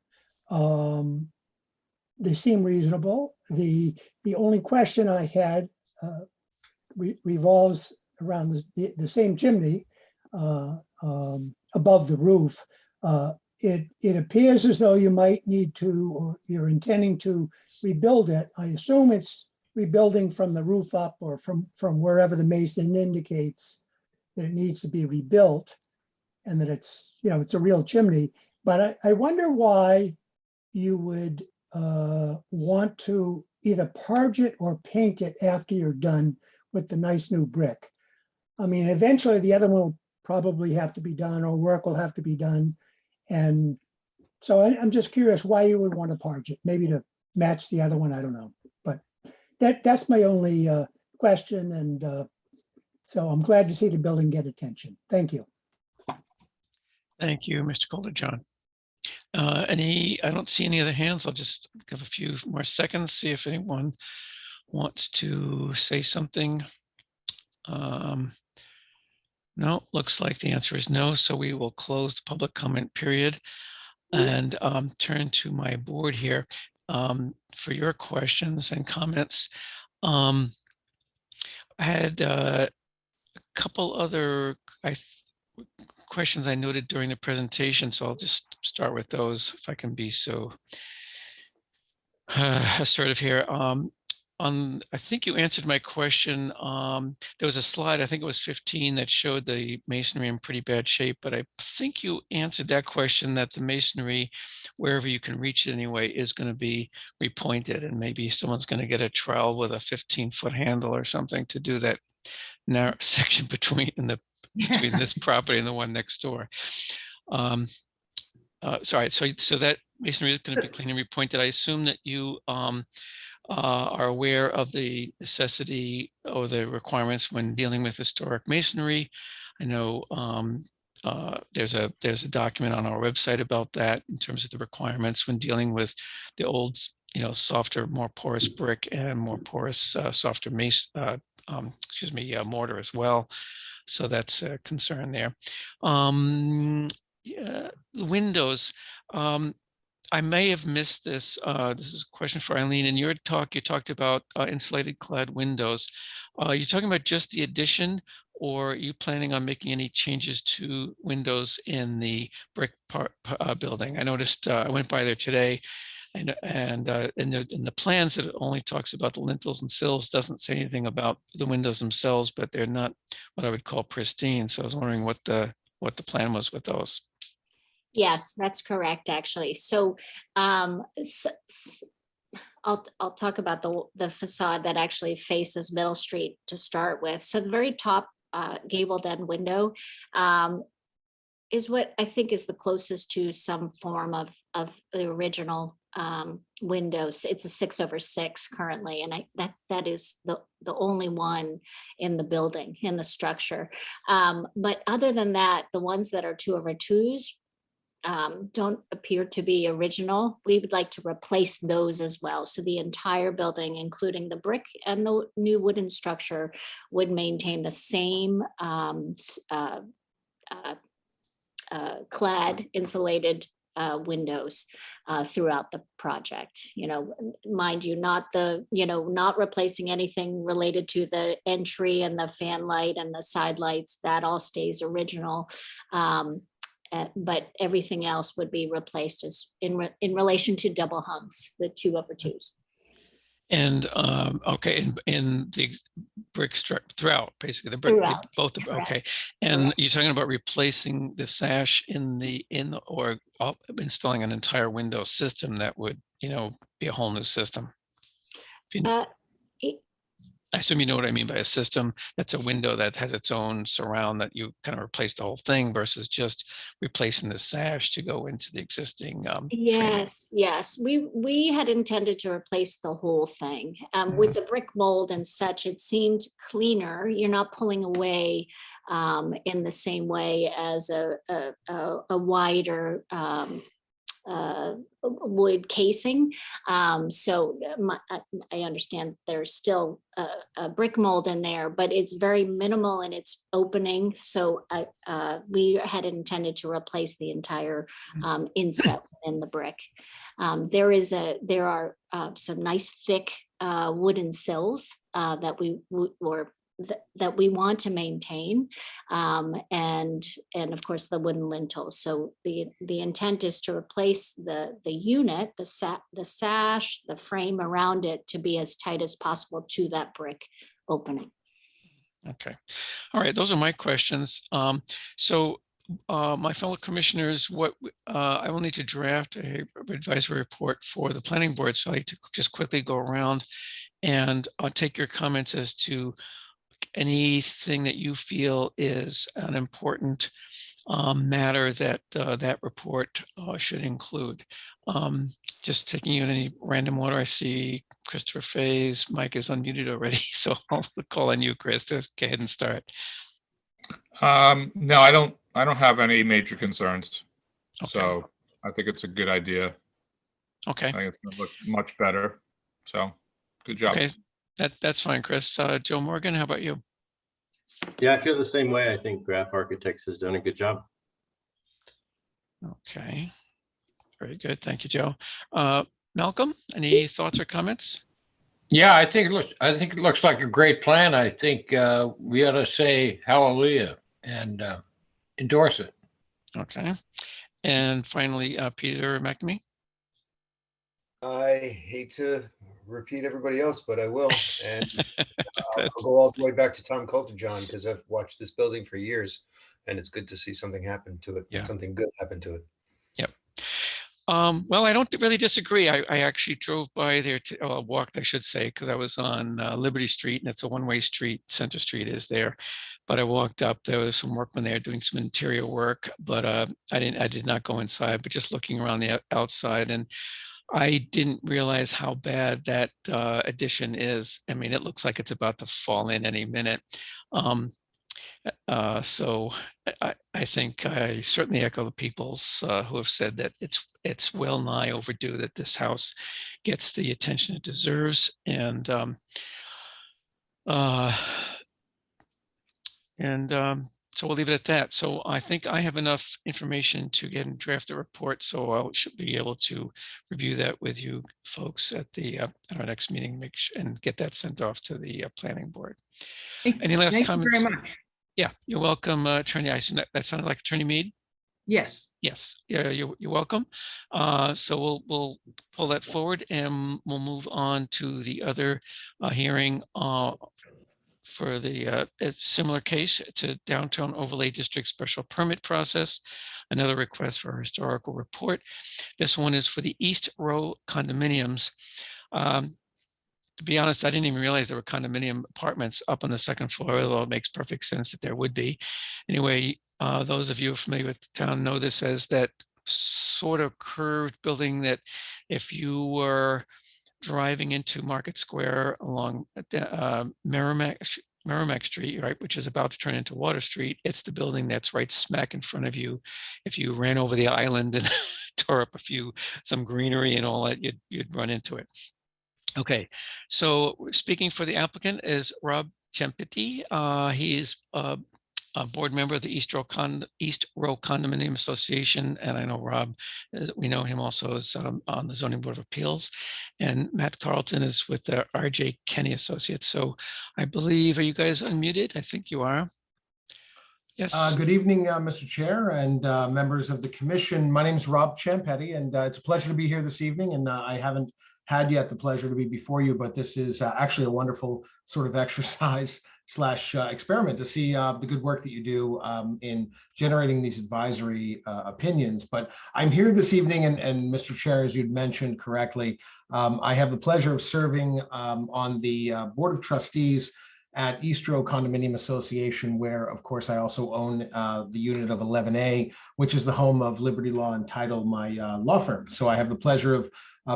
They seem reasonable. The only question I had revolves around the same chimney above the roof. It appears as though you might need to, or you're intending to rebuild it. I assume it's rebuilding from the roof up or from wherever the mason indicates that it needs to be rebuilt, and that it's a real chimney. But I wonder why you would want to either parge it or paint it after you're done with the nice new brick. I mean, eventually the other one will probably have to be done, or work will have to be done. And so I'm just curious why you would want to parge it, maybe to match the other one, I don't know. But that's my only question. And so I'm glad to see the building get attention. Thank you. Thank you, Mr. Coulter-John. I don't see any other hands. I'll just give a few more seconds, see if anyone wants to say something. No, looks like the answer is no. So we will close the public comment period and turn to my board here for your questions and comments. I had a couple other questions I noted during the presentation, so I'll just start with those if I can be so assertive here. I think you answered my question. There was a slide, I think it was 15, that showed the masonry in pretty bad shape, but I think you answered that question, that the masonry, wherever you can reach it anyway, is going to be repointed, and maybe someone's going to get a trowel with a 15-foot handle or something to do that narrow section between this property and the one next door. Sorry, so that masonry is going to be clean and repointed. I assume that you are aware of the necessity or the requirements when dealing with historic masonry. I know there's a document on our website about that in terms of the requirements when dealing with the old, softer, more porous brick and more porous, softer mortar as well. So that's a concern there. Yeah, the windows. I may have missed this. This is a question for Eileen. In your talk, you talked about insulated clad windows. Are you talking about just the addition, or are you planning on making any changes to windows in the brick building? I noticed, I went by there today, And in the plans, it only talks about the lintels and sills, doesn't say anything about the windows themselves, but they're not what I would call pristine. So I was wondering what the plan was with those. Yes, that's correct, actually. So I'll talk about the facade that actually faces Middle Street to start with. So the very top gabled end window is what I think is the closest to some form of the original windows. It's a 6/6 currently, and that is the only one in the building, in the structure. But other than that, the ones that are 2/2s don't appear to be original. We would like to replace those as well. So the entire building, including the brick and the new wooden structure, would maintain the same clad insulated windows throughout the project. Mind you, not replacing anything related to the entry and the fan light and the side lights. That all stays original. But everything else would be replaced as in relation to double hungs, the 2/2s. And okay, in the brick structure throughout, basically the brick, Throughout, both the correct. okay. And Correct. you're talking about replacing the sash or installing an entire window system that would be a whole new system. I assume you know what I mean by a system. That's a window that has its own surround that you kind of replace the whole thing versus just replacing the sash to go into the existing framing. Yes. We had intended to replace the whole thing. With the brick mold and such, it seemed cleaner. You're not pulling away in the same way as a wider wood casing. So I understand there's still a brick mold in there, but it's very minimal in its opening. So we had intended to replace the entire inset in the brick. There are some nice thick wooden sills that we want to maintain, and of course the wooden lintels. So the intent is to replace the unit, the sash, the frame around it to be as tight as possible to that brick opening. Okay. All right. Those are my questions. So my fellow commissioners, I will need to draft a advisory report for the planning board. So I like to just quickly go around and I'll take your comments as to anything that you feel is an important matter that that report should include. Just taking you in any random order, I see Christopher Fay's mic is unmuted already, so I'll call on you, Chris, to go ahead and start. No, I don't have any major concerns. Okay. So I think it's a good idea. Okay. I think it's gonna look much better. So good job. Okay, that's fine, Chris. Joe Morgan, how about you? Yeah, I feel the same way. I think Graph Architects has done a good job. Okay, very good. Thank you, Joe. Malcolm, any thoughts or comments? Yeah, I think it looks like a great plan. I think we ought to say hallelujah and endorse it. Okay, and finally, Peter McNamee. I hate to repeat everybody else, but I will. And I'll go all the way back to Tom Coulter, John, because I've watched this building for years and it's good to see something happen to it. Yeah. Something good happen to it. Yep. Well, I don't really disagree. I actually drove by there, walked, I should say, because I was on Liberty Street, and it's a one-way street. Center Street is there, but I walked up. There was some workmen there doing some interior work, but I did not go inside. But just looking around the outside, and I didn't realize how bad that addition is. I mean, it looks like it's about to fall in any minute. So I think I certainly echo the peoples who have said that it's well nigh overdue that this house gets the attention it deserves, and so we'll leave it at that. So I think I have enough information to get and draft the report, so I should be able to review that with you folks at our next meeting, and get that sent off to the planning board. Any last comments? Thank you very much. Yeah, you're welcome, Attorney. I assume that sounded like Attorney Mead. Yes. Yes, yeah, you're welcome. So we'll pull that forward and we'll move on to the other hearing for the a similar case to Downtown Overlay District Special Permit Process, another request for a historical report. This one is for the East Row Condominiums. To be honest, I didn't even realize there were condominium apartments up on the second floor, although it makes perfect sense that there would be. Anyway, those of you familiar with the town know this as that sort of curved building that if you were driving into Market Square along Merrimack Street, right, which is about to turn into Water Street, it's the building that's right smack in front of you. If you ran over the island and tore up some greenery and all that, you'd run into it. Okay, so speaking for the applicant is Rob Chempiti. He is a board member of the East Row Condominium Association, and I know Rob, we know him also as on the Zoning Board of Appeals, and Matt Carlton is with the RJ Kenny Associates. So I believe, are you guys unmuted? I think you are. Yes. Good evening, Mr. Chair and members of the commission. My name is Rob Champetti, and it's a pleasure to be here this evening. And I haven't had yet the pleasure to be before you, but this is actually a wonderful sort of exercise / experiment to see the good work that you do in generating these advisory opinions. But I'm here this evening, and Mr. Chair, as you'd mentioned correctly, I have the pleasure of serving on the Board of Trustees at East Row Condominium Association, where, of course, I also own the unit of 11A, which is the home of Liberty Law and Title, my law firm. So I have the pleasure of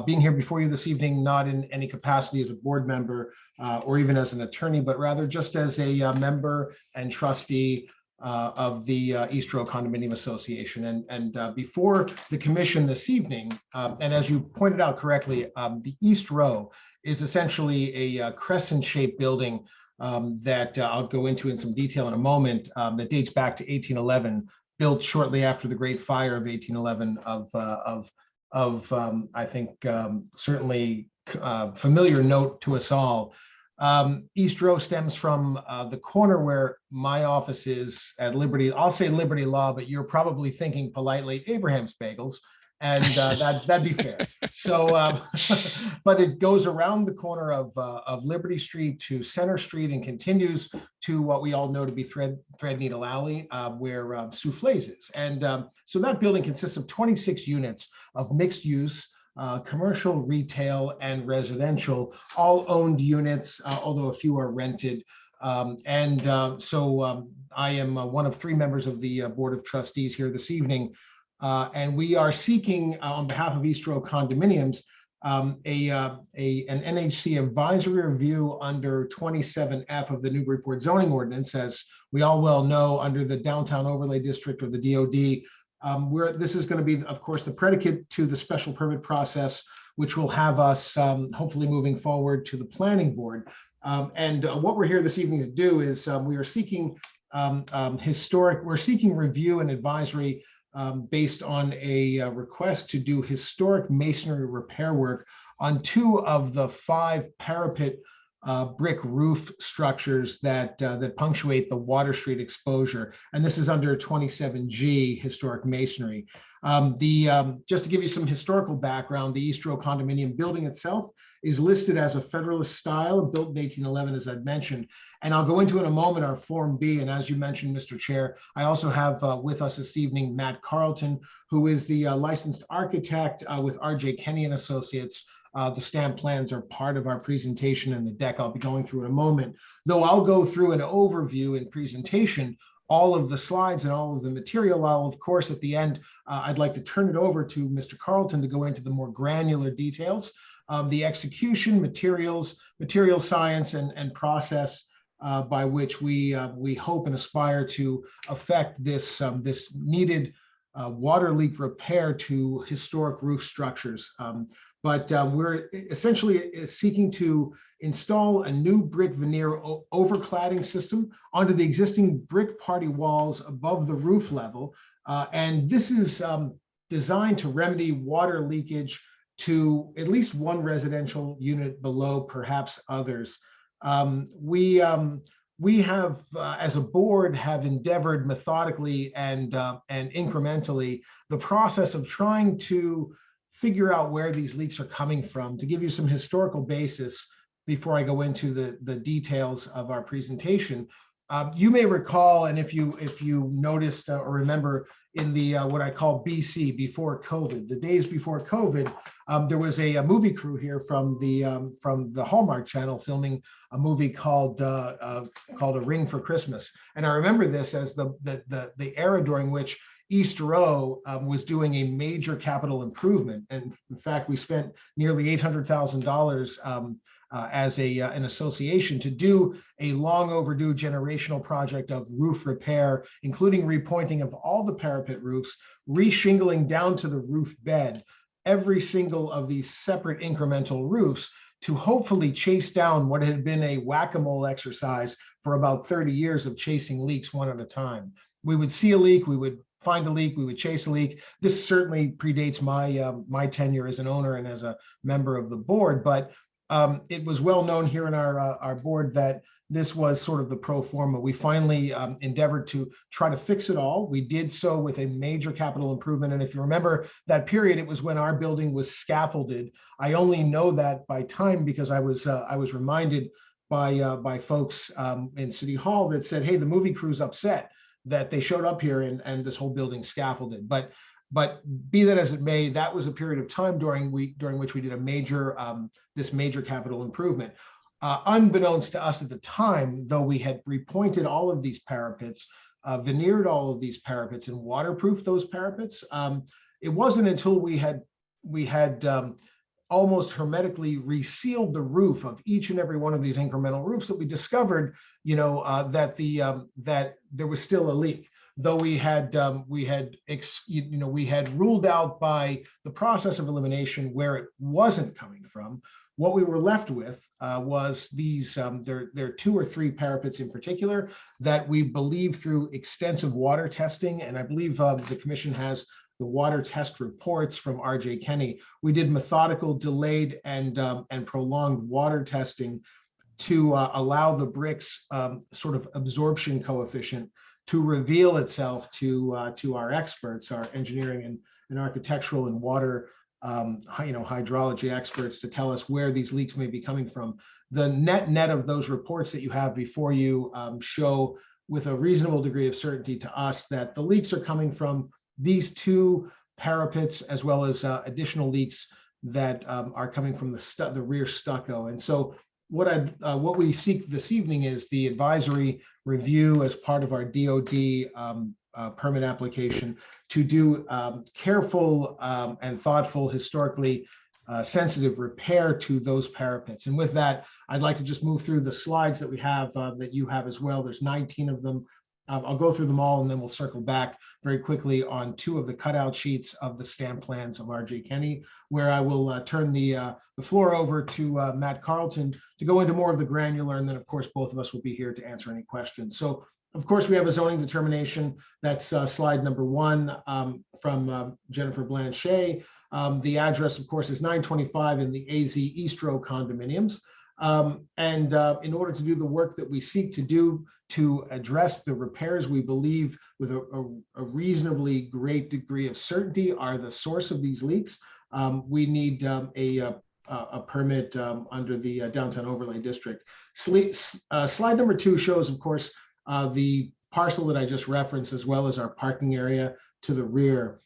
being here before you this evening, not in any capacity as a board member or even as an attorney, but rather just as a member and trustee of the East Row Condominium Association. And before the commission this evening, and as you pointed out correctly, the East Row is essentially a crescent-shaped building that I'll go into in some detail in a moment, that dates back to 1811, built shortly after the Great Fire of 1811 I think certainly familiar note to us all. East Row stems from the corner where my office is at Liberty. I'll say Liberty Law, but you're probably thinking politely Abraham's Bagels, and that'd be fair. So, but it goes around the corner of Liberty Street to Center Street and continues to what we all know to be Threadneedle Alley, where Soufflés is. And so that building consists of 26 units of mixed use, commercial, retail, and residential, all owned units, although a few are rented. So I am one of 3 members of the Board of Trustees here this evening. And we are seeking, on behalf of East Row Condominiums, an NHC advisory review under 27F of the Newburyport zoning ordinance, as we all well know, under the Downtown Overlay District or the DOD, where this is going to be, of course, the predicate to the special permit process, which will have us hopefully moving forward to the planning board. And what we're here this evening to do is we are seeking we're seeking review and advisory based on a request to do historic masonry repair work on 2 of the 5 parapet brick roof structures that punctuate the Water Street exposure. And this is under 27G historic masonry. Just to give you some historical background, the East Row condominium building itself is listed as a Federalist style, built in 1811, as I've mentioned. And I'll go into in a moment our Form B. And as you mentioned, Mr. Chair, I also have with us this evening, Matt Carlton, who is the licensed architect with RJ Kenny and Associates. The stamp plans are part of our presentation and the deck I'll be going through in a moment. Though I'll go through an overview and presentation, all of the slides and all of the material, while of course at the end, I'd like to turn it over to Mr. Carlton to go into the more granular details of the execution, materials, material science, and process by which we hope and aspire to affect this, this needed water leak repair to historic roof structures. But we're essentially seeking to install a new brick veneer overcladding system onto the existing brick party walls above the roof level. And this is designed to remedy water leakage to at least one residential unit below, perhaps others. We we have, as a board, have endeavored methodically and incrementally the process of trying to figure out where these leaks are coming from. To give you some historical basis before I go into the details of our presentation, you may recall, and if you noticed or remember in the what I call BC, before COVID, the days before COVID, there was a movie crew here from the Hallmark Channel filming a movie called A Ring for Christmas. And I remember this as the era during which East Row was doing a major capital improvement. And in fact, we spent nearly $800,000 as an association to do a long overdue generational project of roof repair, including repointing of all the parapet roofs, re-shingling down to the roof bed, every single of these separate incremental roofs, to hopefully chase down what had been a whack-a-mole exercise for about 30 years of chasing leaks one at a time. We would see a leak, we would find a leak, we would chase a leak. This certainly predates my tenure as an owner and as a member of the board, but it was well known here in our board that this was sort of the pro forma. We finally endeavored to try to fix it all. We did so with a major capital improvement. And if you remember that period, it was when our building was scaffolded. I only know that by time because I was reminded by folks in City Hall that said, hey, the movie crew's upset that they showed up here and this whole building scaffolded. But be that as it may, that was a period of time during which we did a major this major capital improvement. Unbeknownst to us at the time, though, we had repointed all of these parapets, veneered all of these parapets, and waterproofed those parapets. It wasn't until we had almost hermetically resealed the roof of each and every one of these incremental roofs that we discovered, that there was still a leak. Though we had ruled out by the process of elimination where it wasn't coming from. What we were left with was these, there are 2 or 3 parapets in particular that we believe through extensive water testing, and I believe the commission has the water test reports from RJ Kenny. We did methodical, delayed, and prolonged water testing to allow the bricks sort of absorption coefficient to reveal itself to our experts, our engineering and architectural and water hydrology experts, to tell us where these leaks may be coming from. The net of those reports that you have before you show with a reasonable degree of certainty to us that the leaks are coming from these 2 parapets, as well as additional leaks that are coming from the rear stucco. And so what we seek this evening is the advisory review as part of our DOD permit application to do careful and thoughtful, historically sensitive repair to those parapets. And with that, I'd like to just move through the slides that we have that you have as well. There's 19 of them. I'll go through them all and then we'll circle back very quickly on 2 of the cutout sheets of the stamp plans of RJ Kenny, where I will turn the floor over to Matt Carlton to go into more of the granular, and then of course both of us will be here to answer any questions. So of course we have a zoning determination. That's slide number 1 from Jennifer Blanchet. The address of course is 925 in the AZ East Row condominiums. In order to do the work that we seek to do to address the repairs we believe with a reasonably great degree of certainty are the source of these leaks, we need a permit under the Downtown Overlay District. Slide number 2 shows, of course, the parcel that I just referenced, as well as our parking area to the rear.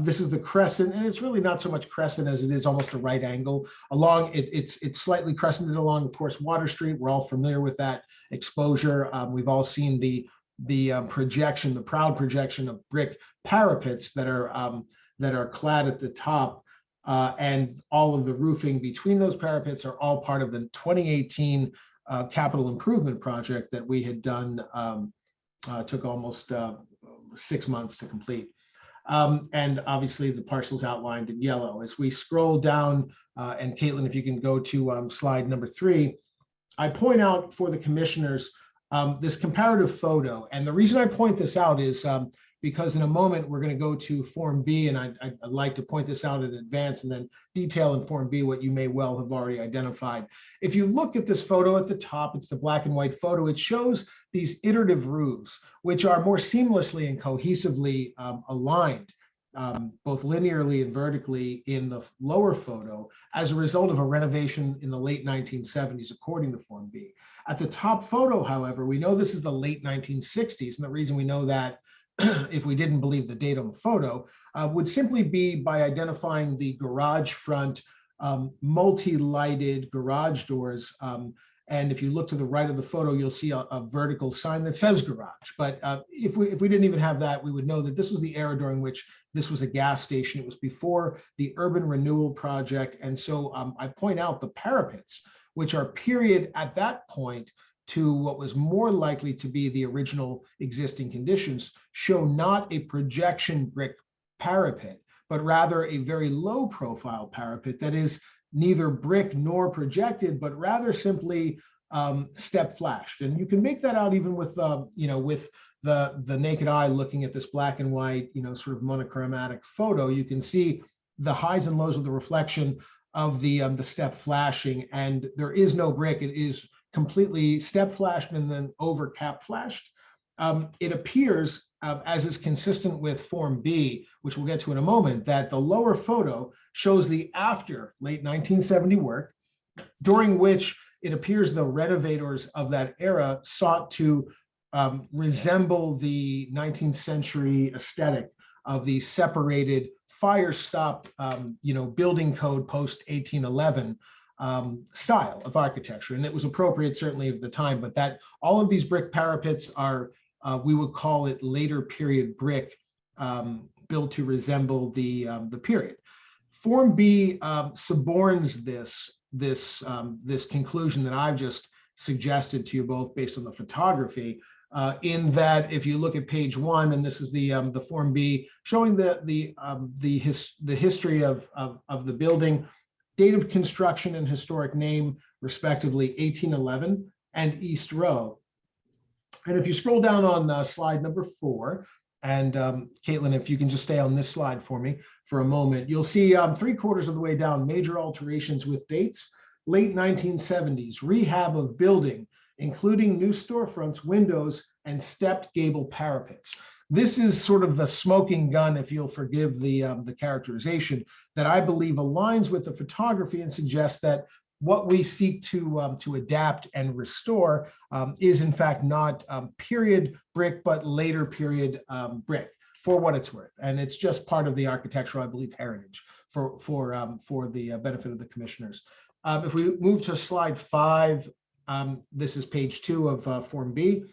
This is the crescent, and it's really not so much crescent as it is almost a right angle along. It's slightly crescented along, of course, Water Street. We're all familiar with that exposure. We've all seen the projection, the proud projection of brick parapets that are clad at the top, and all of the roofing between those parapets are all part of the 2018 capital improvement project that we had done. Took almost 6 months to complete. And obviously the parcel's outlined in yellow. As we scroll down, and Caitlin, if you can go to slide number 3, I point out for the commissioners this comparative photo. And the reason I point this out is because in a moment we're going to go to Form B, and I'd like to point this out in advance and then detail in Form B what you may well have already identified. If you look at this photo at the top, it's the black and white photo. It shows these iterative roofs, which are more seamlessly and cohesively aligned, both linearly and vertically in the lower photo as a result of a renovation in the late 1970s, according to Form B. At the top photo, however, we know this is the late 1960s, and the reason we know that, if we didn't believe the date on the photo, would simply be by identifying the garage front multi-lighted garage doors. And if you look to the right of the photo, you'll see a vertical sign that says garage. But if we didn't even have that, we would know that this was the era during which this was a gas station. It was before the urban renewal project. And so I point out the parapets, which are period at that point to what was more likely to be the original existing conditions, show not a projection brick parapet, but rather a very low profile parapet that is neither brick nor projected, but rather simply step flashed. And you can make that out even with, with the naked eye looking at this black and white, sort of monochromatic photo. You can see the highs and lows of the reflection of the step flashing, and there is no brick. It is completely step flashed and then over cap flashed. It appears, as is consistent with Form B, which we'll get to in a moment, that the lower photo shows the after late 1970 work, during which it appears the renovators of that era sought to resemble the 19th century aesthetic of the separated fire stop, building code post 1811 style of architecture. And it was appropriate certainly of the time, but that all of these brick parapets are, we would call it later period brick, built to resemble the period. Form B suborns this conclusion that I've just suggested to you both based on the photography, in that if you look at page 1, and this is the Form B showing the history of the building, date of construction and historic name, respectively, 1811 and East Row. And if you scroll down on slide number 4, and Caitlin, if you can just stay on this slide for me for a moment, you'll see 3/4 of the way down, major alterations with dates, late 1970s, rehab of building, including new storefronts, windows, and stepped gable parapets. This is sort of the smoking gun, if you'll forgive the characterization, that I believe aligns with the photography and suggests that what we seek to adapt and restore is in fact not period brick, but later period brick, for what it's worth. And it's just part of the architectural, I believe, heritage for the benefit of the commissioners. If we move to slide 5, this is page 2 of Form B.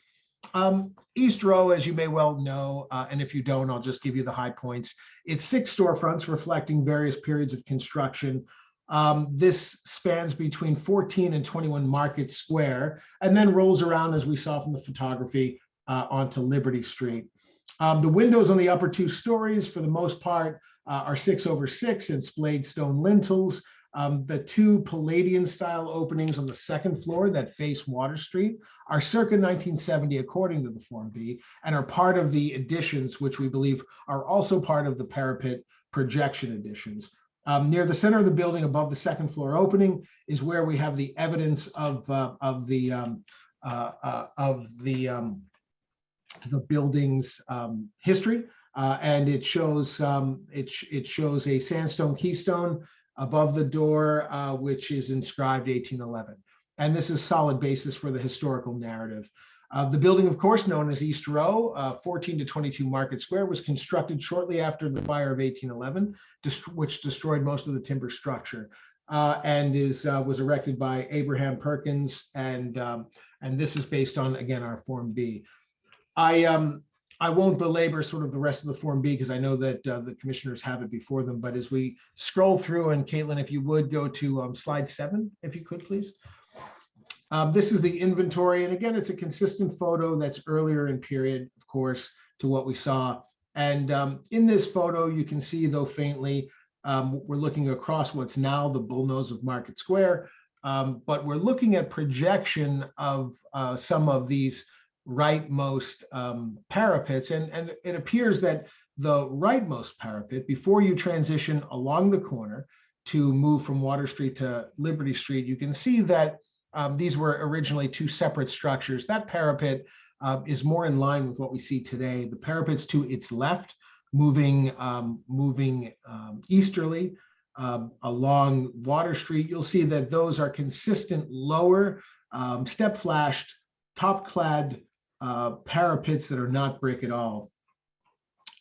East Row, as you may well know, and if you don't, I'll just give you the high points. It's 6 storefronts reflecting various periods of construction. This spans between 14 and 21 Market Square, and then rolls around, as we saw from the photography, onto Liberty Street. The windows on the upper 2 stories, for the most part, are 6/6 and splayed stone lintels. The 2 Palladian-style openings on the 2nd floor that face Water Street are circa 1970, according to the Form B, and are part of the additions, which we believe are also part of the parapet projection additions. Near the center of the building, above the 2nd floor opening, is where we have the evidence of the building's history, and it shows a sandstone keystone above the door, which is inscribed 1811. And this is solid basis for the historical narrative. The building, of course, known as East Row, 14 to 22 Market Square, was constructed shortly after the fire of 1811, which destroyed most of the timber structure, and was erected by Abraham Perkins. And this is based on, again, our Form B. I won't belabor sort of the rest of the Form B because I know that the commissioners have it before them. But as we scroll through, and Caitlin, if you would go to slide 7, if you could, please. This is the inventory. And again, it's a consistent photo that's earlier in period, of course, to what we saw. And in this photo, you can see, though faintly, we're looking across what's now the bullnose of Market Square. But we're looking at projection of some of these rightmost parapets. And it appears that the rightmost parapet, before you transition along the corner to move from Water Street to Liberty Street, you can see that these were originally two separate structures. That parapet is more in line with what we see today. The parapets to its left, moving easterly along Water Street, you'll see that those are consistent lower step flashed, top clad parapets that are not brick at all.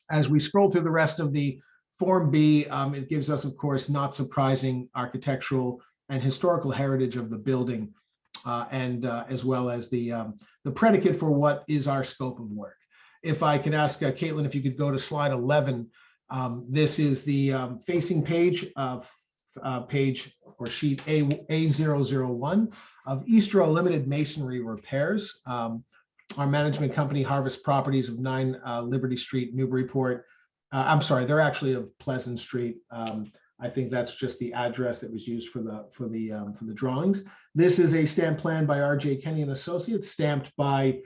As we scroll through the rest of the Form B, it gives us, of course, not surprising architectural and historical heritage of the building, and as well as the predicate for what is our scope of work. If I could ask Caitlin, if you could go to slide 11. This is the facing page of page or sheet A001 of East Row Limited Masonry Repairs. Our management company, Harvest Properties of 9 Liberty Street, Newburyport. I'm sorry, they're actually of Pleasant Street. I think that's just the address that was used for the drawings. This is a stamp plan by R.J. Kenny and Associates, stamped by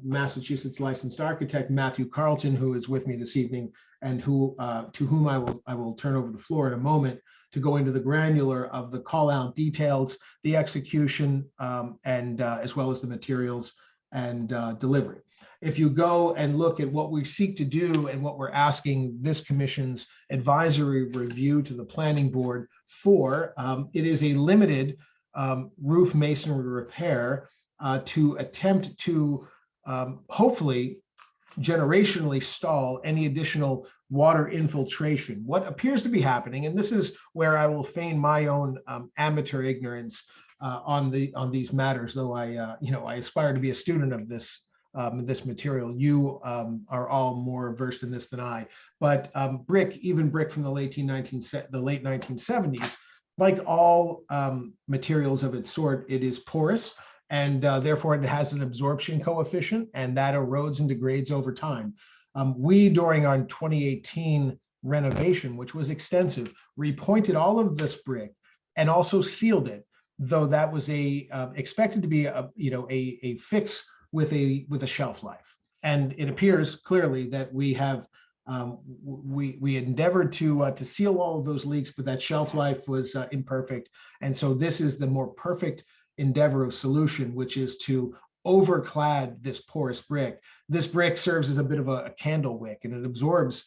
Massachusetts licensed architect Matthew Carlton, who is with me this evening, and who to whom I will turn over the floor in a moment to go into the granular of the call out details, the execution, and as well as the materials and delivery. If you go and look at what we seek to do and what we're asking this commission's advisory review to the planning board for, it is a limited roof masonry repair to attempt to hopefully generationally stall any additional water infiltration. What appears to be happening, and this is where I will feign my own amateur ignorance on these matters, though I aspire to be a student of this material. You are all more versed in this than I. But brick, even brick from the late 1970s, like all materials of its sort, it is porous, and therefore it has an absorption coefficient, and that erodes and degrades over time. We, during our 2018 renovation, which was extensive, repointed all of this brick and also sealed it, though that was expected to be a fix with a shelf life. And it appears clearly that we have we endeavored to seal all of those leaks, but that shelf life was imperfect. And so this is the more perfect endeavor of solution, which is to overclad this porous brick. This brick serves as a bit of a candle wick, and it absorbs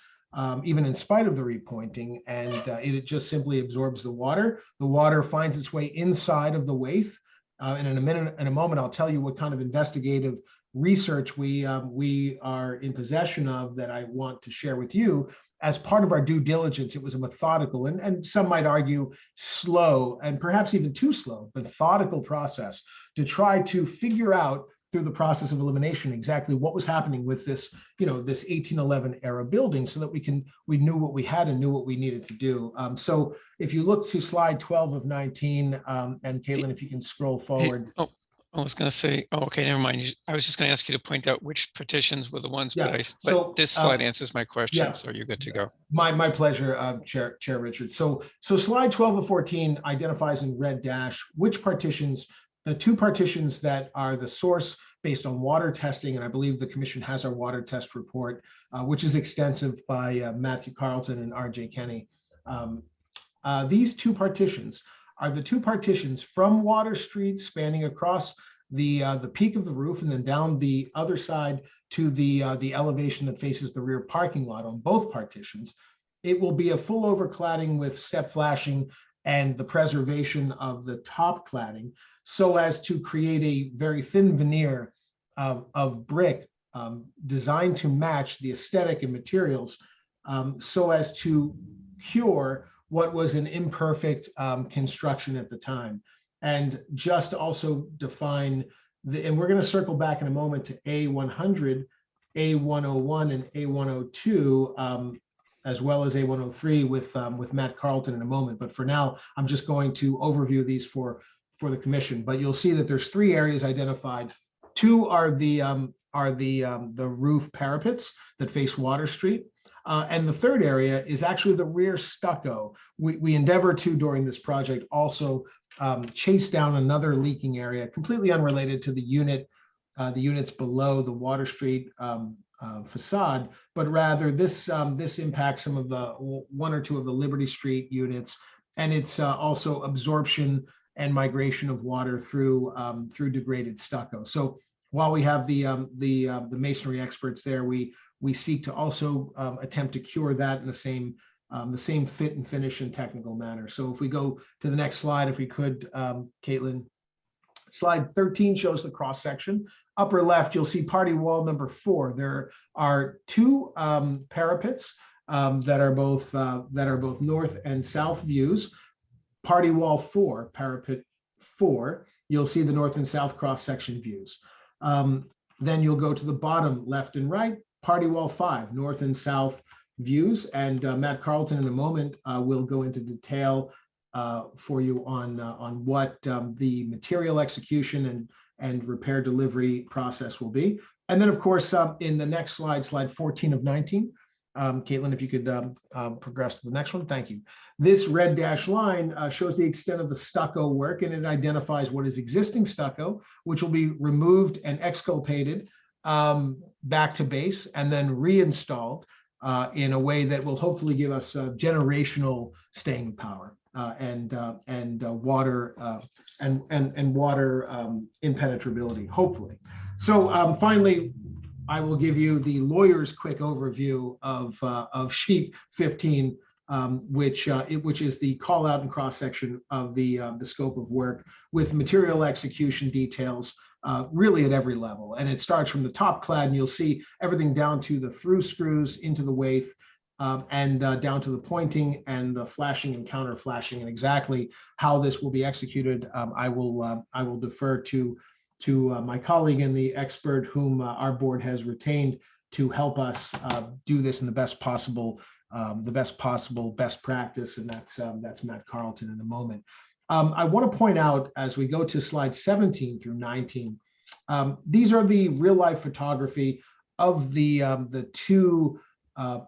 even in spite of the repointing, and it just simply absorbs the water. The water finds its way inside of the waif. And in a moment, I'll tell you what kind of investigative research we are in possession of that I want to share with you. As part of our due diligence, it was a methodical and some might argue slow, and perhaps even too slow, methodical process to try to figure out through the process of elimination exactly what was happening with this, this 1811 era building, so that we knew what we had and knew what we needed to do. So if you look to slide 12 of 19, and Caitlin, if you can scroll forward. Oh, I was going to say, oh, okay, never mind. I was just going to ask you to point out which partitions were the ones, Yeah, but this slide answers my question, yeah, so you're good to go. My pleasure, Chair Richard. So slide 12 of 14 identifies in red dash which partitions, the two partitions that are the source based on water testing, and I believe the commission has our water test report, which is extensive, by Matthew Carlton and R.J. Kenny. These two partitions are the two partitions from Water Street, spanning across the peak of the roof and then down the other side to the elevation that faces the rear parking lot on both partitions. It will be a full overcladding with step flashing and the preservation of the top cladding, so as to create a very thin veneer of brick designed to match the aesthetic and materials, so as to cure what was an imperfect construction at the time. And just also define and we're going to circle back in a moment to A100, A101, and A102, as well as A103 with Matt Carlton in a moment. But for now, I'm just going to overview these for the commission. But you'll see that there's three areas identified. Two are the roof parapets that face Water Street. And the third area is actually the rear stucco. We endeavor to, during this project, also chase down another leaking area completely unrelated to the unit the units below the Water Street facade, but rather this impacts some of the one or two of the Liberty Street units, and it's also absorption and migration of water through degraded stucco. So while we have the masonry experts there, we seek to also attempt to cure that in the same fit and finish and technical manner. So if we go to the next slide, if we could, Caitlin. Slide 13 shows the cross section. Upper left, you'll see party wall number 4. There are 2 parapets that are both north and south views. Party wall 4, parapet 4, you'll see the north and south cross section views. Then you'll go to the bottom left and right, party wall 5, north and south views. And Matt Carlton in a moment will go into detail for you on what the material execution and repair delivery process will be. And then, of course, in the next slide, slide 14 of 19, Caitlin, if you could progress to the next one, thank you. This red dashed line shows the extent of the stucco work, and it identifies what is existing stucco, which will be removed and exculpated back to base and then reinstalled in a way that will hopefully give us generational staying power. And water impenetrability, hopefully. So finally, I will give you the lawyer's quick overview of sheet 15, which is the call out and cross section of the scope of work with material execution details really at every level. And it starts from the top clad, and you'll see everything down to the through screws into the wave. And down to the pointing and the flashing and counter flashing, and exactly how this will be executed. I will defer to my colleague and the expert whom our board has retained to help us do this in the best possible best practice, and that's Matt Carlton in a moment. I want to point out as we go to slide 17 through 19, these are the real life photography of the 2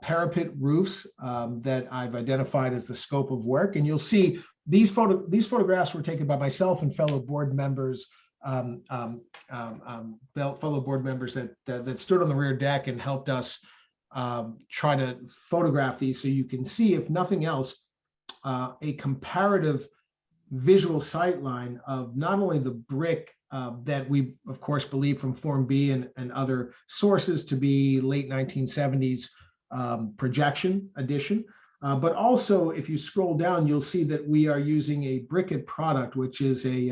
parapet roofs that I've identified as the scope of work. And you'll see these photographs were taken by myself and fellow board members, that stood on the rear deck and helped us try to photograph these, so you can see, if nothing else, a comparative visual sight line of not only the brick that we, of course, believe from Form B and other sources to be late 1970s projection addition, but also if you scroll down, you'll see that we are using a briquette product, which is the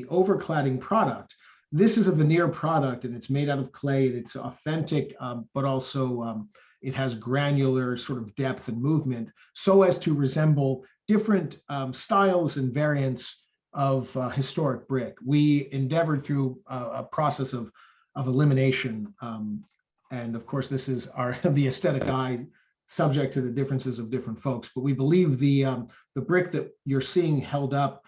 overcladding product. This is a veneer product, and it's made out of clay, and it's authentic, but also it has granular sort of depth and movement, so as to resemble different styles and variants of historic brick. We endeavored through a process of elimination. And of course, this is the aesthetic eye, subject to the differences of different folks. But we believe the brick that you're seeing held up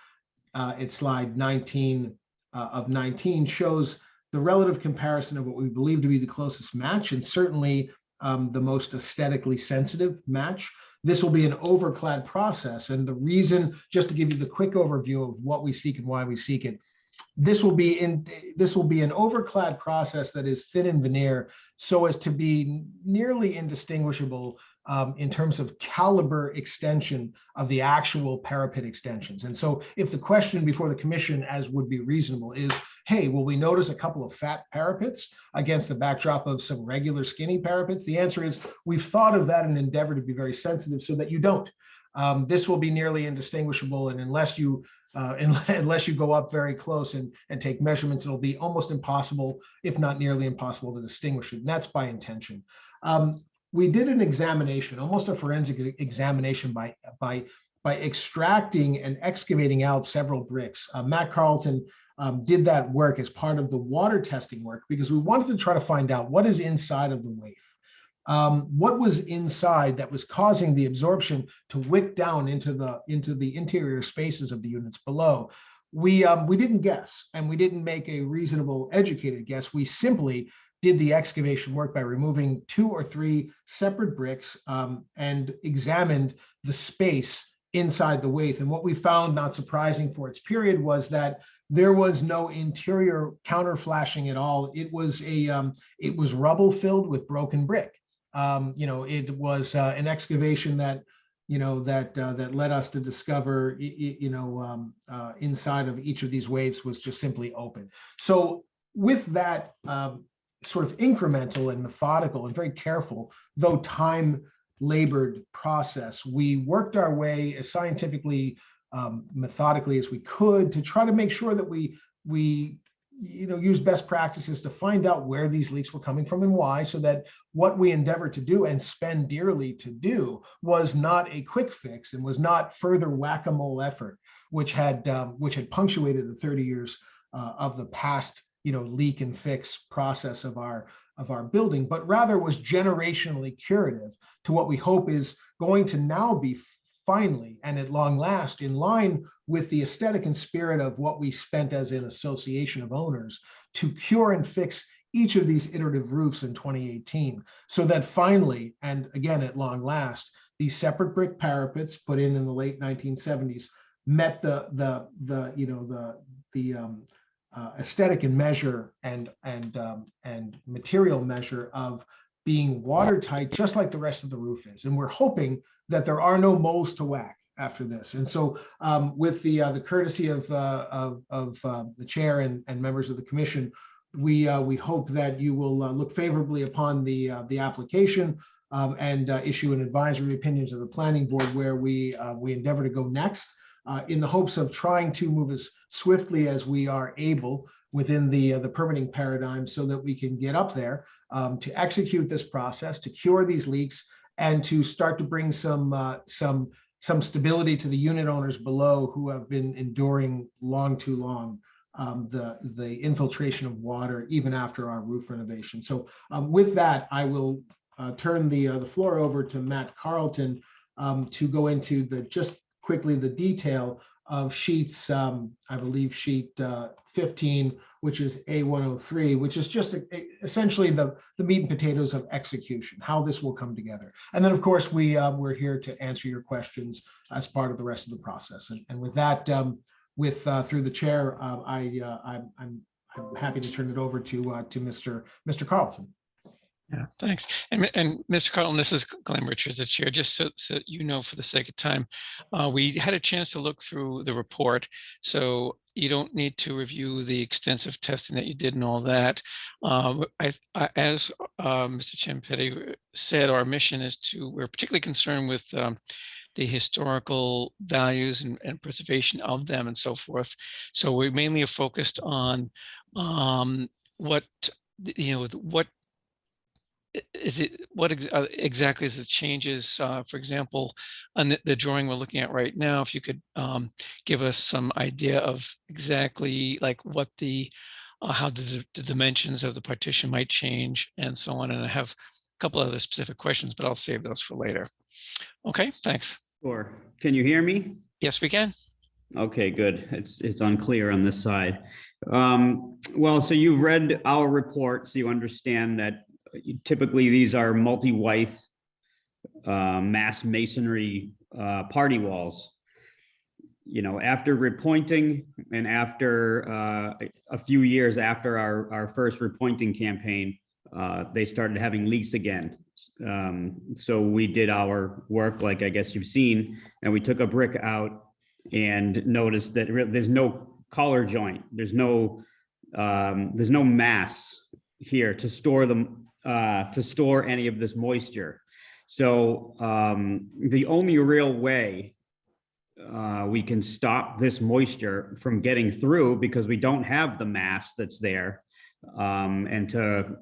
at slide 19 of 19 shows the relative comparison of what we believe to be the closest match, and certainly the most aesthetically sensitive match. This will be an overclad process, and the reason, just to give you the quick overview of what we seek and why we seek it, this will be an overclad process that is thin in veneer, so as to be nearly indistinguishable in terms of caliber extension of the actual parapet extensions. And so if the question before the commission, as would be reasonable, is, hey, will we notice a couple of fat parapets against the backdrop of some regular skinny parapets? The answer is we've thought of that and endeavored to be very sensitive so that you don't. This will be nearly indistinguishable, and unless you go up very close and take measurements, it'll be almost impossible, if not nearly impossible, to distinguish it. And that's by intention. We did an examination, almost a forensic examination, by extracting and excavating out several bricks. Matt Carlton did that work as part of the water testing work, because we wanted to try to find out what is inside of the waif. What was inside that was causing the absorption to wick down into the interior spaces of the units below? We didn't guess, and we didn't make a reasonable, educated guess. We simply did the excavation work by removing 2 or 3 separate bricks and examined the space inside the waif. And what we found, not surprising for its period, was that There was no interior counter flashing at all. It was it was rubble filled with broken brick. It was an excavation that that led us to discover inside of each of these waves was just simply open. So with that sort of incremental and methodical and very careful, though time labored process, we worked our way as scientifically, methodically as we could to try to make sure that we use best practices to find out where these leaks were coming from and why, so that what we endeavored to do and spend dearly to do was not a quick fix and was not further whack-a-mole effort, which had punctuated the 30 years of the past leak and fix process of our building, but rather was generationally curative to what we hope is going to now be finally and at long last in line with the aesthetic and spirit of what we spent as an association of owners to cure and fix each of these iterative roofs in 2018, so that finally, and again at long last, these separate brick parapets put in the late 1970s met the aesthetic and measure and material measure of being watertight, just like the rest of the roof is. And we're hoping that there are no moles to whack after this. And so with the courtesy of the chair and members of the commission, we hope that you will look favorably upon the application and issue an advisory opinion to the planning board, where we endeavor to go next in the hopes of trying to move as swiftly as we are able within the permitting paradigm, so that we can get up there to execute this process, to cure these leaks, and to start to bring some stability to the unit owners below, who have been enduring too long the infiltration of water even after our roof renovation. So with that, I will turn the floor over to Matt Carlton to go into just quickly the detail of sheets, I believe sheet 15, which is A103, which is just essentially the meat and potatoes of execution, how this will come together. And then, of course, we're here to answer your questions as part of the rest of the process. And with that, through the chair, I'm happy to turn it over to Mr. Carlton. Yeah, thanks. And Mr. Carlton, this is Glenn Richards, the chair. Just so you know, for the sake of time, we had a chance to look through the report, so you don't need to review the extensive testing that you did and all that. As Mr. Ciampetti said, our mission is we're particularly concerned with the historical values and preservation of them and so forth. So we mainly are focused on what exactly is the changes, for example, on the drawing we're looking at right now. If you could give us some idea of exactly like what how the dimensions of the partition might change and so on. And I have a couple other specific questions, but I'll save those for later. Okay, thanks. Sure. Can you hear me? Yes, we can. Okay, good. It's unclear on this side. Well, so you've read our report, so you understand that typically these are multi-wythe mass masonry party walls. After repointing and after a few years after our first repointing campaign, they started having leaks again. So we did our work, like I guess you've seen, and we took a brick out and noticed that there's no collar joint. There's no mass here to store them. To store any of this moisture. So the only real way we can stop this moisture from getting through, because we don't have the mass that's there, and to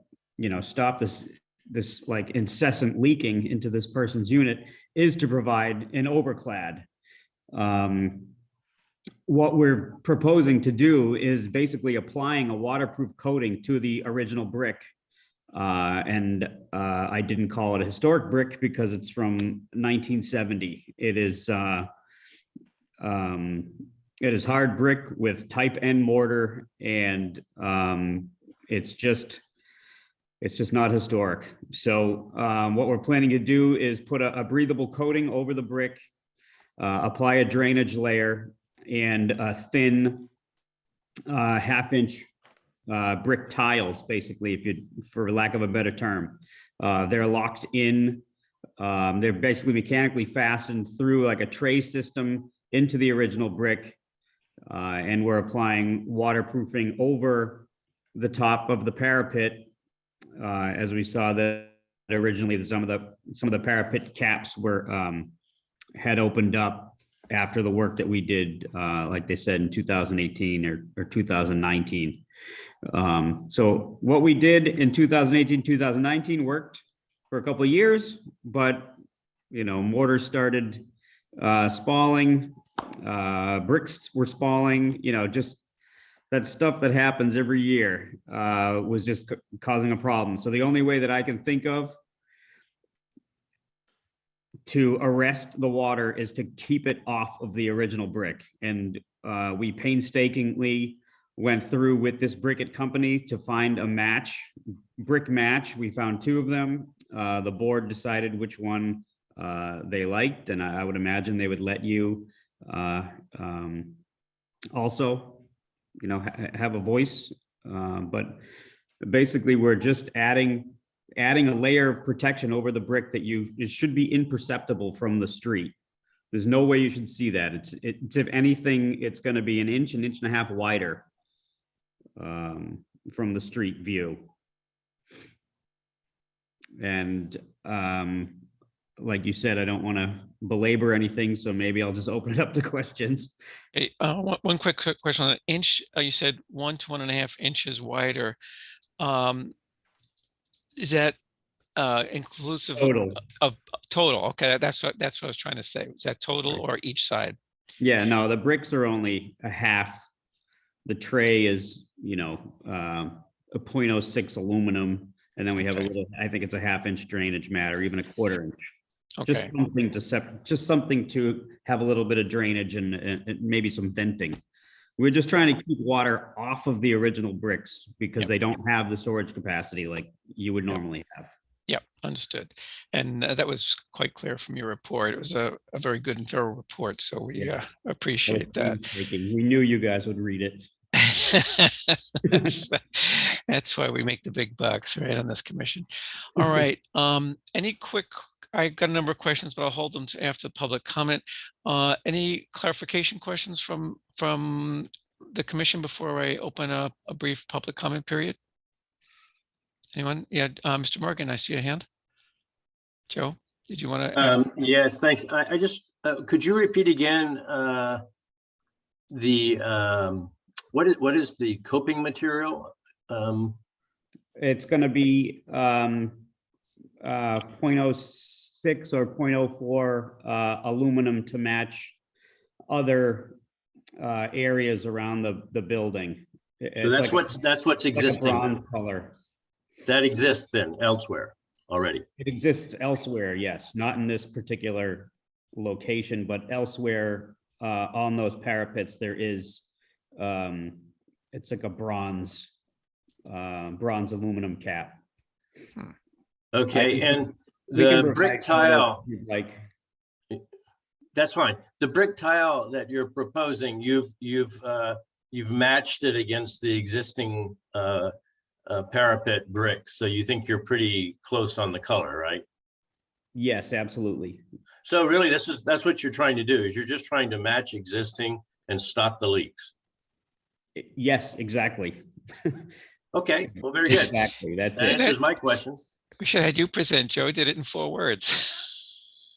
stop this like incessant leaking into this person's unit, is to provide an overclad. What we're proposing to do is basically applying a waterproof coating to the original brick. And I didn't call it a historic brick because it's from 1970. It is hard brick with type N mortar, and it's just not historic. So what we're planning to do is put a breathable coating over the brick, apply a drainage layer and a thin half-inch brick tiles, basically, if you, for lack of a better term. They're locked in. They're basically mechanically fastened through like a tray system into the original brick. And we're applying waterproofing over the top of the parapet. As we saw that originally, some of the parapet caps were had opened up after the work that we did, like they said, in 2018 or 2019. So what we did in 2018, 2019 worked for a couple of years, but mortar started spalling, bricks were spalling, just that stuff that happens every year was just causing a problem. So the only way that I can think of to arrest the water is to keep it off of the original brick. And we painstakingly went through with this briquette company to find a brick match. We found 2 of them. The board decided which one they liked, and I would imagine they would let you also, have a voice. But basically, we're just adding a layer of protection over the brick that it should be imperceptible from the street. There's no way you should see that. It's if anything, it's going to be an inch and a half wider from the street view. And like you said, I don't want to belabor anything, so maybe I'll just open it up to questions. Hey, one quick question on an inch. You said 1 to 1.5 inches wider. Is that inclusive of total? Okay, that's what I was trying to say. Is that total or each side? Yeah, no, the bricks are only a half. The tray is, a 0.06 aluminum, and then we have a little. I think it's a half-inch drainage mat, or even a 1/4 inch. Okay. Just something to have a little bit of drainage and maybe some venting. We're just trying to keep water off of the original bricks because they don't have the storage capacity like you would normally have. Yep, understood. And that was quite clear from your report. It was a very good and thorough report, so we appreciate that. We knew you guys would read it. That's why we make the big bucks, right, on this commission. All right. Any quick? I got a number of questions, but I'll hold them to after public comment. Any clarification questions from the commission before I open up a brief public comment period? Anyone? Yeah, Mr. Morgan, I see a hand. Joe, did you want to? Yes, thanks. I just could you repeat again what is the coping material? It's going to be 0.06 or 0.04 aluminum to match other areas around the building. So that's what's existing. Like a bronze color. That exists then elsewhere already. It exists elsewhere, yes, not in this particular location, but elsewhere on those parapets there is. It's like a bronze aluminum cap. Okay, and the brick tile, that's fine. The brick tile that you're proposing, you've matched it against the existing parapet bricks, so you think you're pretty close on the color, right? Yes, absolutely. So really, that's what you're trying to do, is you're just trying to match existing and stop the leaks. Yes, exactly. Okay, well, very good. Exactly, that's that it. answers my questions. We should have you present. Joe did it in 4 words.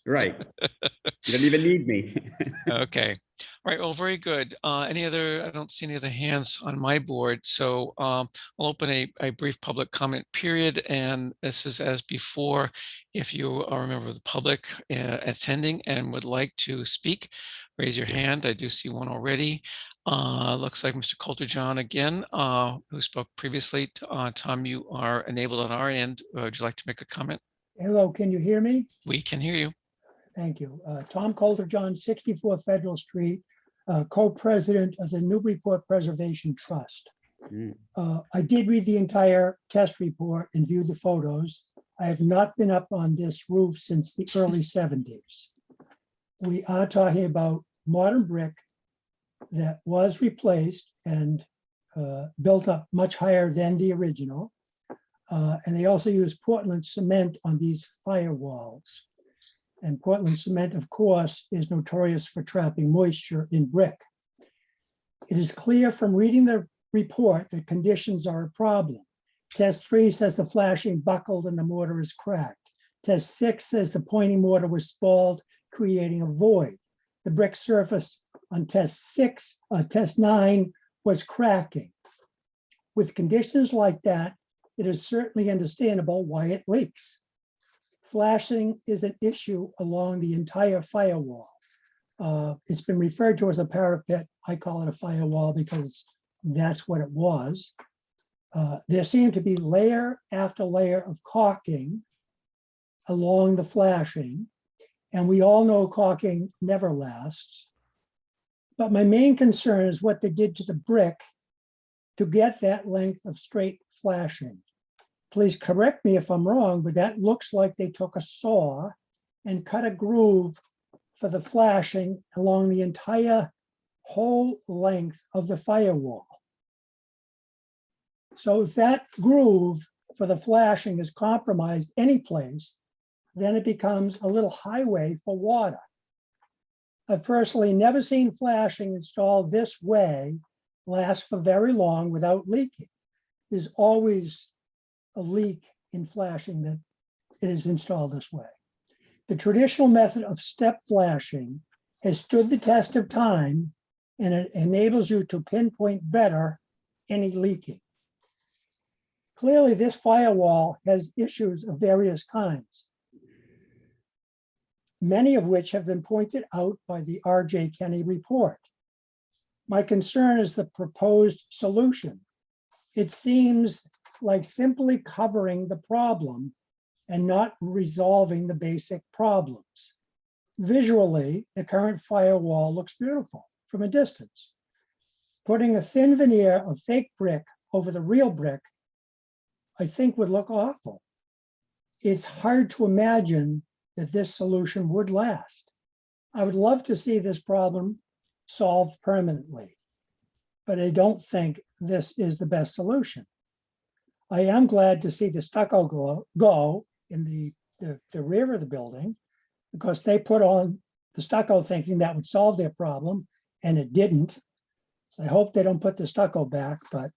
Right. You don't even need me. Okay. All right. Well, very good. Any other? I don't see any other hands on my board. So I'll open a brief public comment period. And this is as before. If you are a member of the public attending and would like to speak, raise your hand. I do see one already. Looks like Mr. Coulter-John again, who spoke previously. Tom, you are enabled on our end. Would you like to make a comment? Hello, can you hear me? We can hear you. Thank you. Tom Coulter-John, 64 Federal Street, co-president of the Newburyport Preservation Trust. I did read the entire test report and viewed the photos. I have not been up on this roof since the early 70s. We are talking about modern brick that was replaced and built up much higher than the original. And they also use Portland cement on these firewalls. And Portland cement, of course, is notorious for trapping moisture in brick. It is clear from reading the report that conditions are a problem. Test 3 says the flashing buckled and the mortar is cracked. Test 6 says the pointing mortar was spalled, creating a void. The brick surface on test 9 was cracking. With conditions like that, it is certainly understandable why it leaks. Flashing is an issue along the entire firewall. It's been referred to as a parapet. I call it a firewall because that's what it was. There seemed to be layer after layer of caulking along the flashing, and we all know caulking never lasts. But my main concern is what they did to the brick to get that length of straight flashing. Please correct me if I'm wrong, but that looks like they took a saw and cut a groove for the flashing along the entire whole length of the firewall. So if that groove for the flashing is compromised any place, then it becomes a little highway for water. I've personally never seen flashing installed this way last for very long without leaking. There's always a leak in flashing that it is installed this way. The traditional method of step flashing has stood the test of time, and it enables you to pinpoint better any leaking. Clearly, this firewall has issues of various kinds, many of which have been pointed out by the R.J. Kenny report. My concern is the proposed solution. It seems like simply covering the problem and not resolving the basic problems. Visually, the current firewall looks beautiful from a distance. Putting a thin veneer of fake brick over the real brick, I think would look awful. It's hard to imagine that this solution would last. I would love to see this problem solved permanently, but I don't think this is the best solution. I am glad to see the stucco go in the rear of the building, because they put on the stucco thinking that would solve their problem, and it didn't. So I hope they don't put the stucco back, but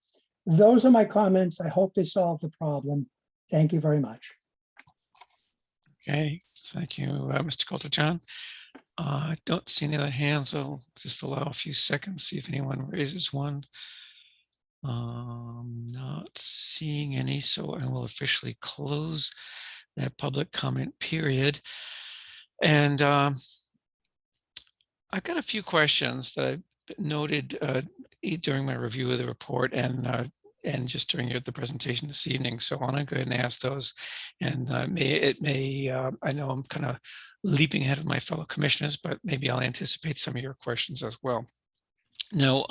those are my comments. I hope they solve the problem. Thank you very much. Okay, thank you, Mr. Coulter-John. I don't see any other hands, so I'll just allow a few seconds, see if anyone raises one. Not seeing any, so I will officially close that public comment period. And I've got a few questions that I noted during my review of the report and just during the presentation this evening. So I want to go ahead and ask those. And I know I'm kind of leaping ahead of my fellow commissioners, but maybe I'll anticipate some of your questions as well. Now,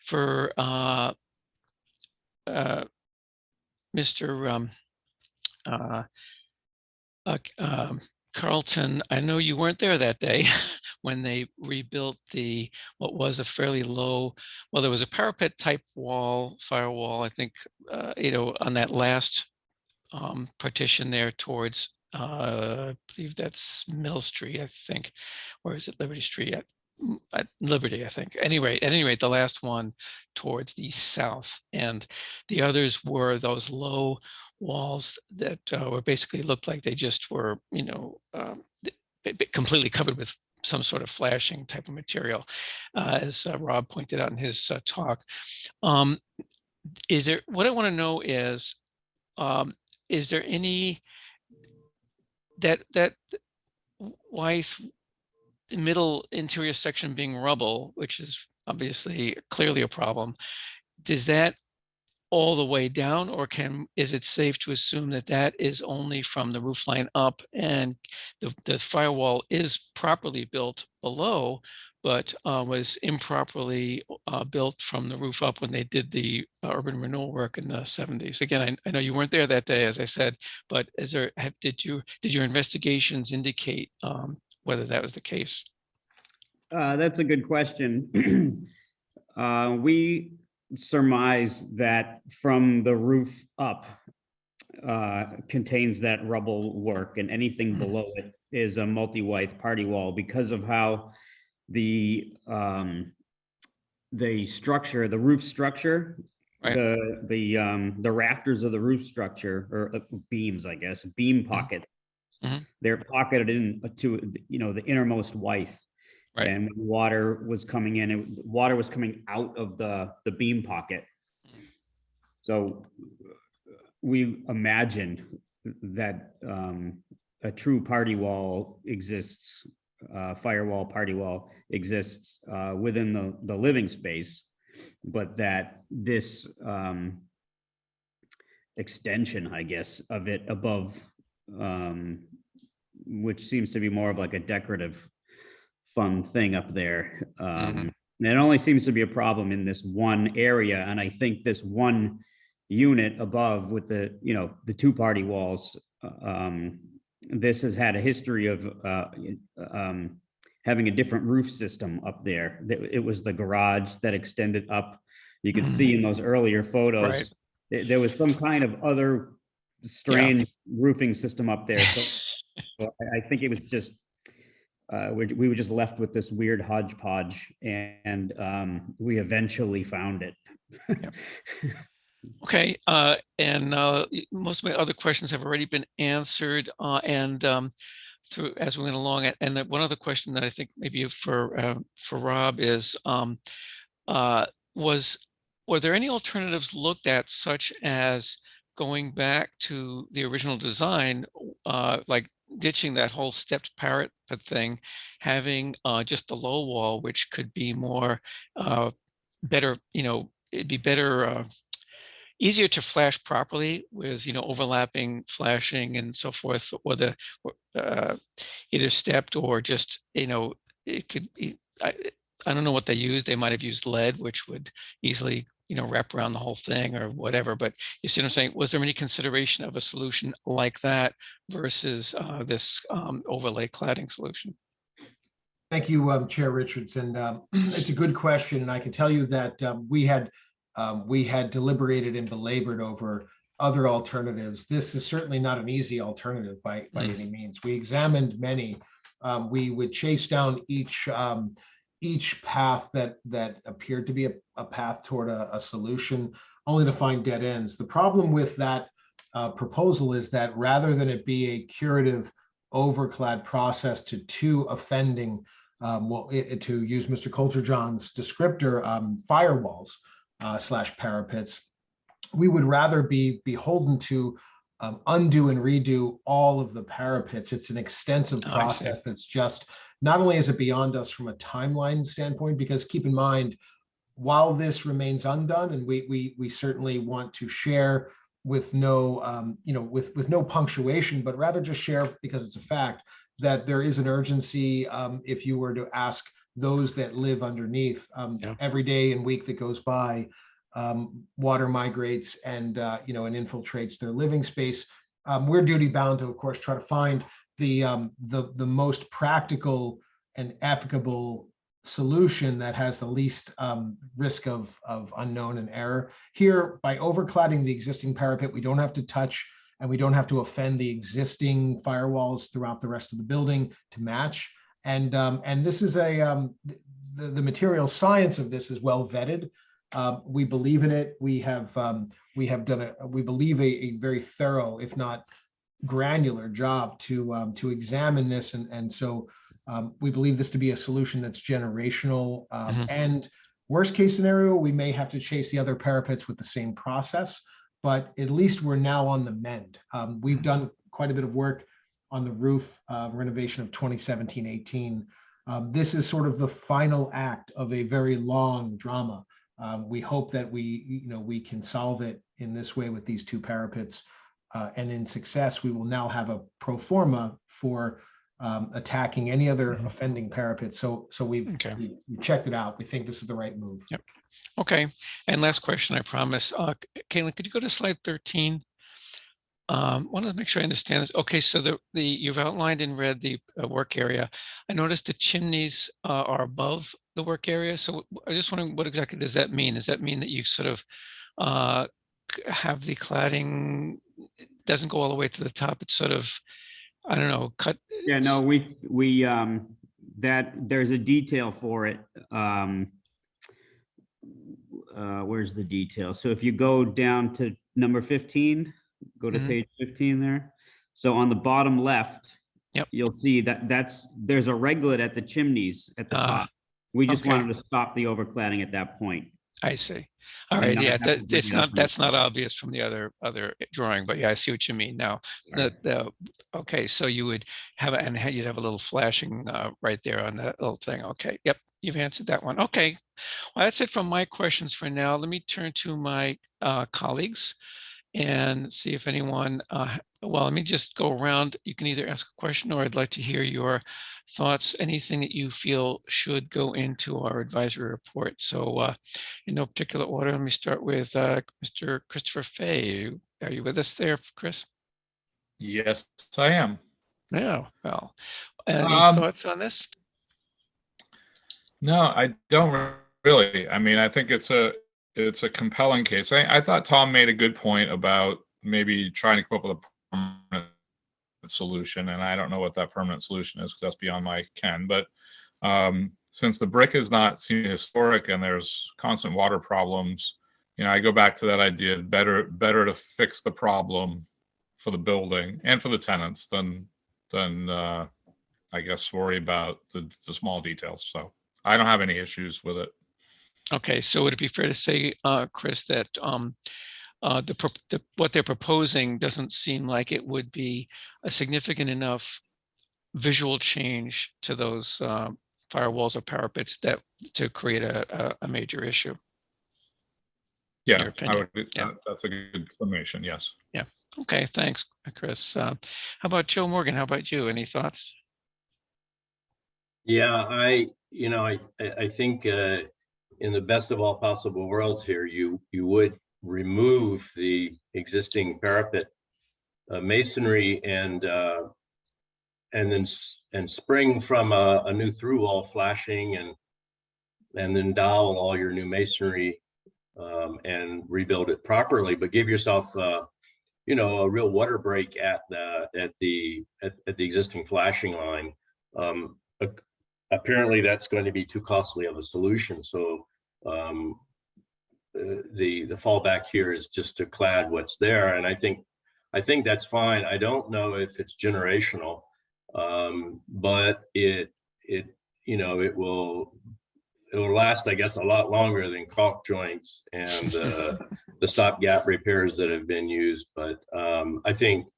for Mr. Carlton, I know you weren't there that day when they rebuilt what was a fairly low, well, there was a parapet type firewall, I think, on that last partition there towards, I believe that's Middle Street, I think, or is it Liberty Street? At Liberty, I think. At any rate, the last one towards the south, and the others were those low walls that were basically looked like they just were, completely covered with some sort of flashing type of material, as Rob pointed out in his talk. What I want to know is there any that the middle interior section being rubble, which is obviously clearly a problem, does that all the way down, or is it safe to assume that that is only from the roof line up, and the firewall is properly built below, but was improperly built from the roof up when they did the urban renewal work in the 70s? Again, I know you weren't there that day, as I said, but did your investigations indicate whether that was the case? That's a good question. We surmise that from the roof up contains that rubble work, and anything below it is a multi-withe party wall because of how the structure, the roof structure, Right. the rafters of the roof structure, or beams, I guess, beam pocket, they're pocketed into, the innermost withe. Right. And when water was coming in, water was coming out of the beam pocket. So we imagined that a true party wall exists, firewall, party wall exists within the living space, but that this extension, I guess, of it above, which seems to be more of like a decorative fun thing up there. It only seems to be a problem in this one area. And I think this one unit above with the two party walls, this has had a history of having a different roof system up there. It was the garage that extended up. You could see in those earlier photos, there was some kind of other strange roofing system up there. So I think it was just, we were just left with this weird hodgepodge, and we eventually found it. Okay, and most of my other questions have already been answered, and through as we went along. And one other question that I think maybe for Rob is, were there any alternatives looked at, such as going back to the original design, like ditching that whole stepped parapet thing, having just the low wall, which could be more better, it'd be better, easier to flash properly with, overlapping flashing and so forth, or the either stepped or just, it could be, I don't know what they used. They might have used lead, which would easily, wrap around the whole thing or whatever. But you see what I'm saying? Was there any consideration of a solution like that versus this overlay cladding solution? Thank you, Chair Richards. And it's a good question. And I can tell you that we had deliberated and belabored over other alternatives. This is certainly not an easy alternative by any means. We examined many. We would chase down each path that appeared to be a path toward a solution, only to find dead ends. The problem with that proposal is that rather than it be a curative overclad process to two offending, to use Mr. Coulter-John's descriptor, firewalls / parapets, we would rather be beholden to undo and redo all of the parapets. It's an extensive process that's just, not only is it beyond us from a timeline standpoint, because keep in mind, while this remains undone, and we certainly want to share with no, with no punctuation, but rather just share because it's a fact that there is an urgency. If you were to ask those that live underneath, every day and week that goes by, water migrates and and infiltrates their living space. We're duty bound to, of course, try to find the most practical and applicable solution that has the least risk of unknown and error. Here, by overcladding the existing parapet, we don't have to touch and we don't have to offend the existing firewalls throughout the rest of the building to match. And this is the material science of this is well vetted. We believe in it. We have done we believe a very thorough, if not granular, job to examine this, and so we believe this to be a solution that's generational. And worst case scenario, we may have to chase the other parapets with the same process, but at least we're now on the mend. We've done quite a bit of work on the roof renovation of 2017-18. This is sort of the final act of a very long drama. We hope that we can solve it in this way with these two parapets, and in success, we will now have a pro forma for attacking any other offending parapets. So we've checked it out. We think this is the right move. Yep. Okay. And last question, I promise. Caitlin, could you go to slide 13? Want to make sure I understand this. Okay, so you've outlined in red the work area. I noticed the chimneys are above the work area. So I just wondering, what exactly does that mean? Does that mean that you sort of have the cladding, it doesn't go all the way to the top? It's sort of, I don't know, cut. Yeah, no, that there's a detail for it. Where's the detail? So if you go down to number 15, go to page 15 there. So on the bottom left, yep, you'll see that there's a reglet at the chimneys at the top. We just wanted to stop the overcladding at that point. I see. All right. Yeah, that's not obvious from the other drawing, but yeah, I see what you mean now. Okay, so you would have you'd have a little flashing right there on that little thing. Okay. Yep. You've answered that one. Okay. Well, that's it from my questions for now. Let me turn to my colleagues and see if anyone, well, let me just go around. You can either ask a question, or I'd like to hear your thoughts, anything that you feel should go into our advisory report. So in no particular order, let me start with Mr. Christopher Fay. Are you with us there, Chris? Yes, I am. Yeah, well, any thoughts on this? No, I don't really. I mean, I think it's a compelling case. I thought Tom made a good point about maybe trying to come up with a permanent solution, and I don't know what that permanent solution is because that's beyond my ken. But since the brick is not seen historic and there's constant water problems, I go back to that idea: better to fix the problem for the building and for the tenants than I guess worry about the small details. So I don't have any issues with it. Okay, so would it be fair to say, Chris, that what they're proposing doesn't seem like it would be a significant enough visual change to those firewalls or parapets to create a major issue? Yeah, that's a good summation. Yes. Yeah. Okay. Thanks, Chris. How about Joe Morgan? How about you? Any thoughts? Yeah, I think in the best of all possible worlds here, you would remove the existing parapet masonry and spring from a new through wall flashing and then dowel all your new masonry and rebuild it properly, but give yourself a real water break at the existing flashing line. Apparently that's going to be too costly of a solution. So the fallback here is just to clad what's there. And I think that's fine. I don't know if it's generational, but it will last, I guess, a lot longer than caulk joints and the stopgap repairs that have been used. But I think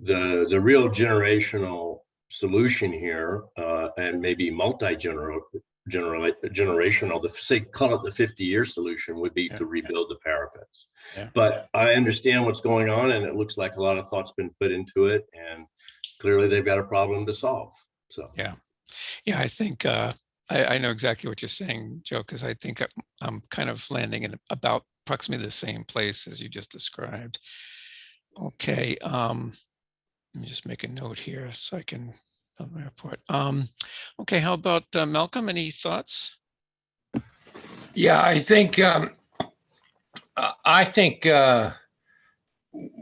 the real generational solution here, and maybe multi-generational, call it the 50-year solution, would be to rebuild the parapets. Yeah. But I understand what's going on, and it looks like a lot of thought's been put into it, and clearly they've got a problem to solve. So yeah, I think I know exactly what you're saying, Joe, because I think I'm kind of landing in about approximately the same place as you just described. Okay. Let me just make a note here so I can build my report. Okay, how about Malcolm? Any thoughts? Yeah, I think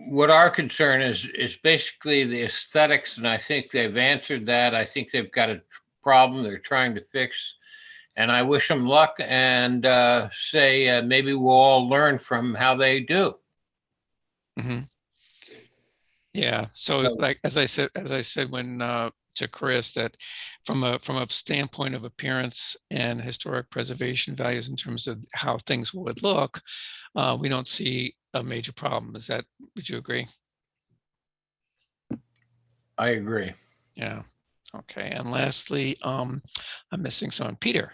what our concern is basically the aesthetics, and I think they've answered that. I think they've got a problem they're trying to fix, and I wish them luck and say maybe we'll all learn from how they do. Mm-hmm. Yeah. So, like as I said when to Chris, that from a standpoint of appearance and historic preservation values in terms of how things would look, we don't see a major problem. Would you agree? I agree. Yeah. Okay. And lastly, I'm missing someone. Peter.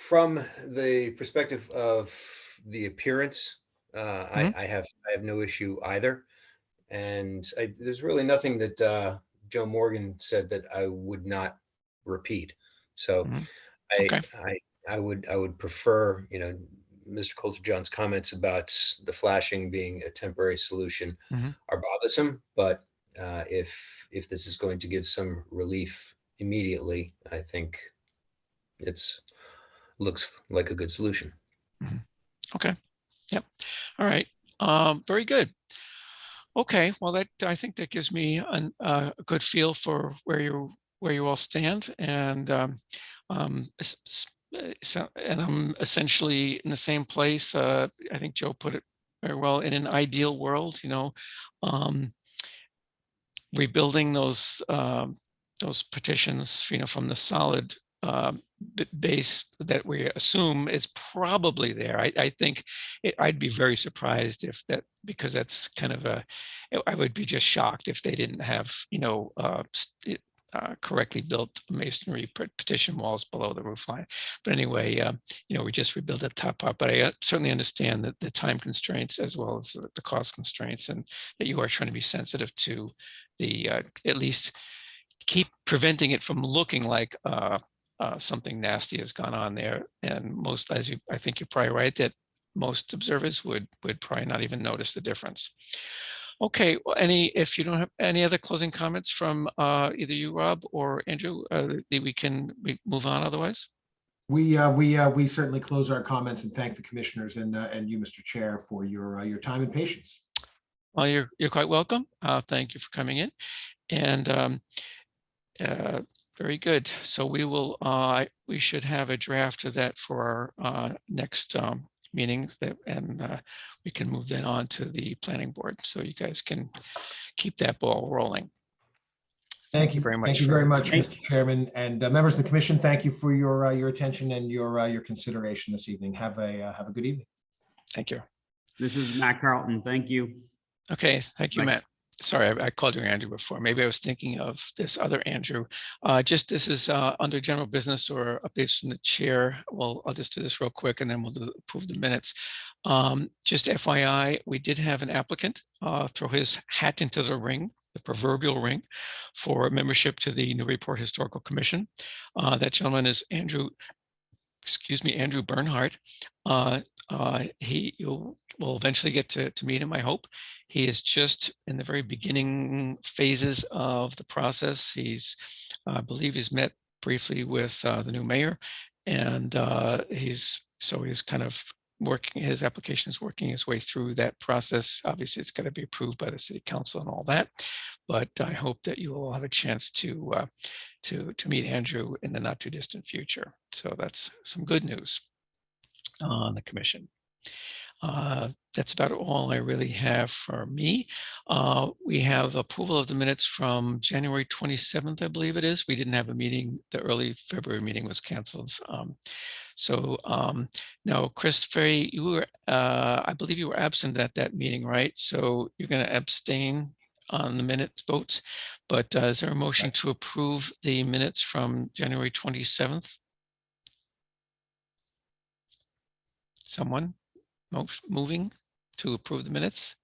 From the perspective of the appearance, I have no issue either, and there's really nothing that Joe Morgan said that I would not repeat. So Okay. I would prefer, Mr. Coulter-John's comments about the flashing being a temporary solution are bothersome, but if this is going to give some relief immediately, I think looks like a good solution. Okay. Yep. All right. Very good. Okay. Well, that I think that gives me a good feel for where you all stand, and and I'm essentially in the same place. I think Joe put it very well. In an ideal world, rebuilding those petitions, from the solid base that we assume is probably there. I think I'd be very surprised if that, because that's kind of I would be just shocked if they didn't have, correctly built masonry petition walls below the roof line. But anyway, we just rebuild the top part. But I certainly understand that the time constraints as well as the cost constraints, and that you are trying to be sensitive to the at least keep preventing it from looking like something nasty has gone on there. And most, I think you're probably right that most observers would probably not even notice the difference. Okay, well, if you don't have any other closing comments from either you, Rob, or Andrew, we move on otherwise. We certainly close our comments and thank the commissioners and you, Mr. Chair, for your time and patience. Well, you're quite welcome. Thank you for coming in, and very good. So we should have a draft of that for our next meeting, and we can move that on to the planning board, so you guys can keep that ball rolling. Thank you very much. Thank you very much, Mr. Chairman, and members of the commission. Thank you for your attention and your consideration this evening. Have a good evening. Thank you. This is Matt Carlton. Thank you. Okay, thank you, Bye. Matt. Sorry, I called you Andrew before. Maybe I was thinking of this other Andrew. This is under general business or updates from the chair. Well, I'll just do this real quick and then we'll approve the minutes. Just FYI, we did have an applicant throw his hat into the ring, the proverbial ring, for membership to the Newburyport Historical Commission. That gentleman is Andrew Bernhardt. You will eventually get to meet him, I hope. He is just in the very beginning phases of the process. I believe he's met briefly with the new mayor, and he's kind of working, his application is working his way through that process. Obviously, it's got to be approved by the city council and all that, but I hope that you will have a chance to meet Andrew in the not too distant future. So that's some good news on the commission. That's about all I really have for me. We have approval of the minutes from January 27th, I believe it is. We didn't have a meeting. The early February meeting was canceled. Now, Chris Ferry, you were, I believe you were absent at that meeting, right? So you're going to abstain on the minute votes, but is there a motion to approve the minutes from January 27th? Someone moving to approve the minutes?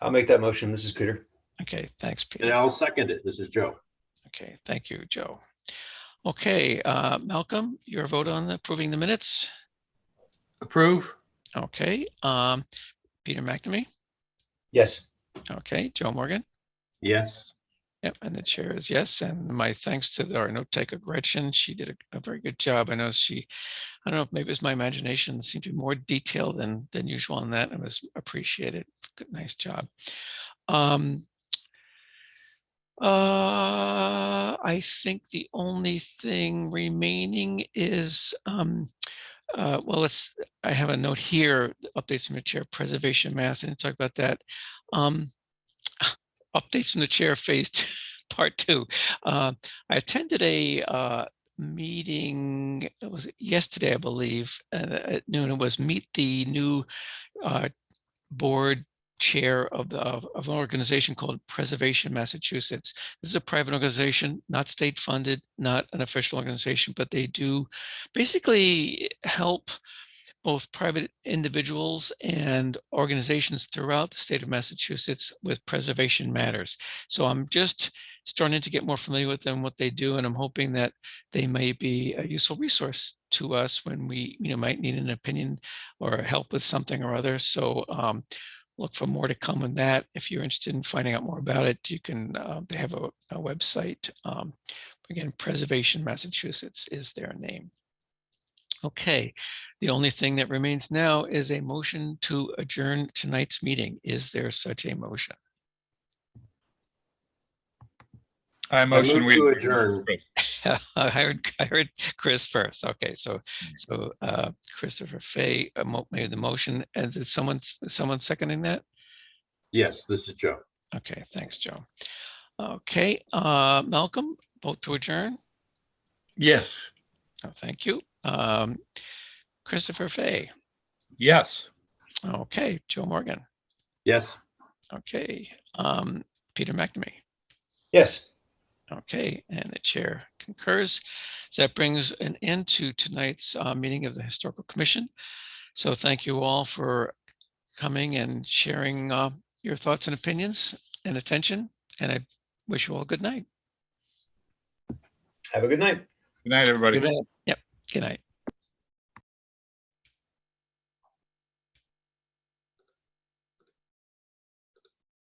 I'll make that motion. This is Peter. Okay, thanks, Peter. And I'll second it. This is Joe. Okay, thank you, Joe. Okay, Malcolm, your vote on approving the minutes? Approve. Okay, Peter McNamee? Yes. Okay, Joe Morgan? Yes. Yep, and the chair is yes. And my thanks to our note taker, Gretchen. She did a very good job. I know I don't know if maybe it's my imagination, seemed to be more detailed than usual on that. It was appreciated. Good, nice job. I think the only thing remaining is, well, I have a note here, updates from the chair, preservation mass. I didn't talk about that. Updates from the chair phase 2, part 2. I attended a meeting, it was yesterday, I believe, at noon. It was meet the new board chair of an organization called Preservation Massachusetts. This is a private organization, not state funded, not an official organization, but they do basically help both private individuals and organizations throughout the state of Massachusetts with preservation matters. So I'm just starting to get more familiar with them, what they do, and I'm hoping that they may be a useful resource to us when we might need an opinion or help with something or other. So look for more to come on that. If you're interested in finding out more about it, you can, they have a website. Again, Preservation Massachusetts is their name. Okay, the only thing that remains now is a motion to adjourn tonight's meeting. Is there such a motion? I motion move we. to adjourn. I heard Chris first. Okay, so Christopher Fay made the motion, and did someone seconding that? Yes, this is Joe. Okay, thanks, Joe. Okay, Malcolm, vote to adjourn. Yes. Oh, thank you. Christopher Fay. Yes. Okay, Joe Morgan. Yes. Okay, Peter McNamee. Yes. Okay, and the chair concurs. So that brings an end to tonight's meeting of the Historical Commission. So thank you all for coming and sharing your thoughts and opinions and attention. And I wish you all a good night. Have a good night. Good night, everybody. Good night. Good night.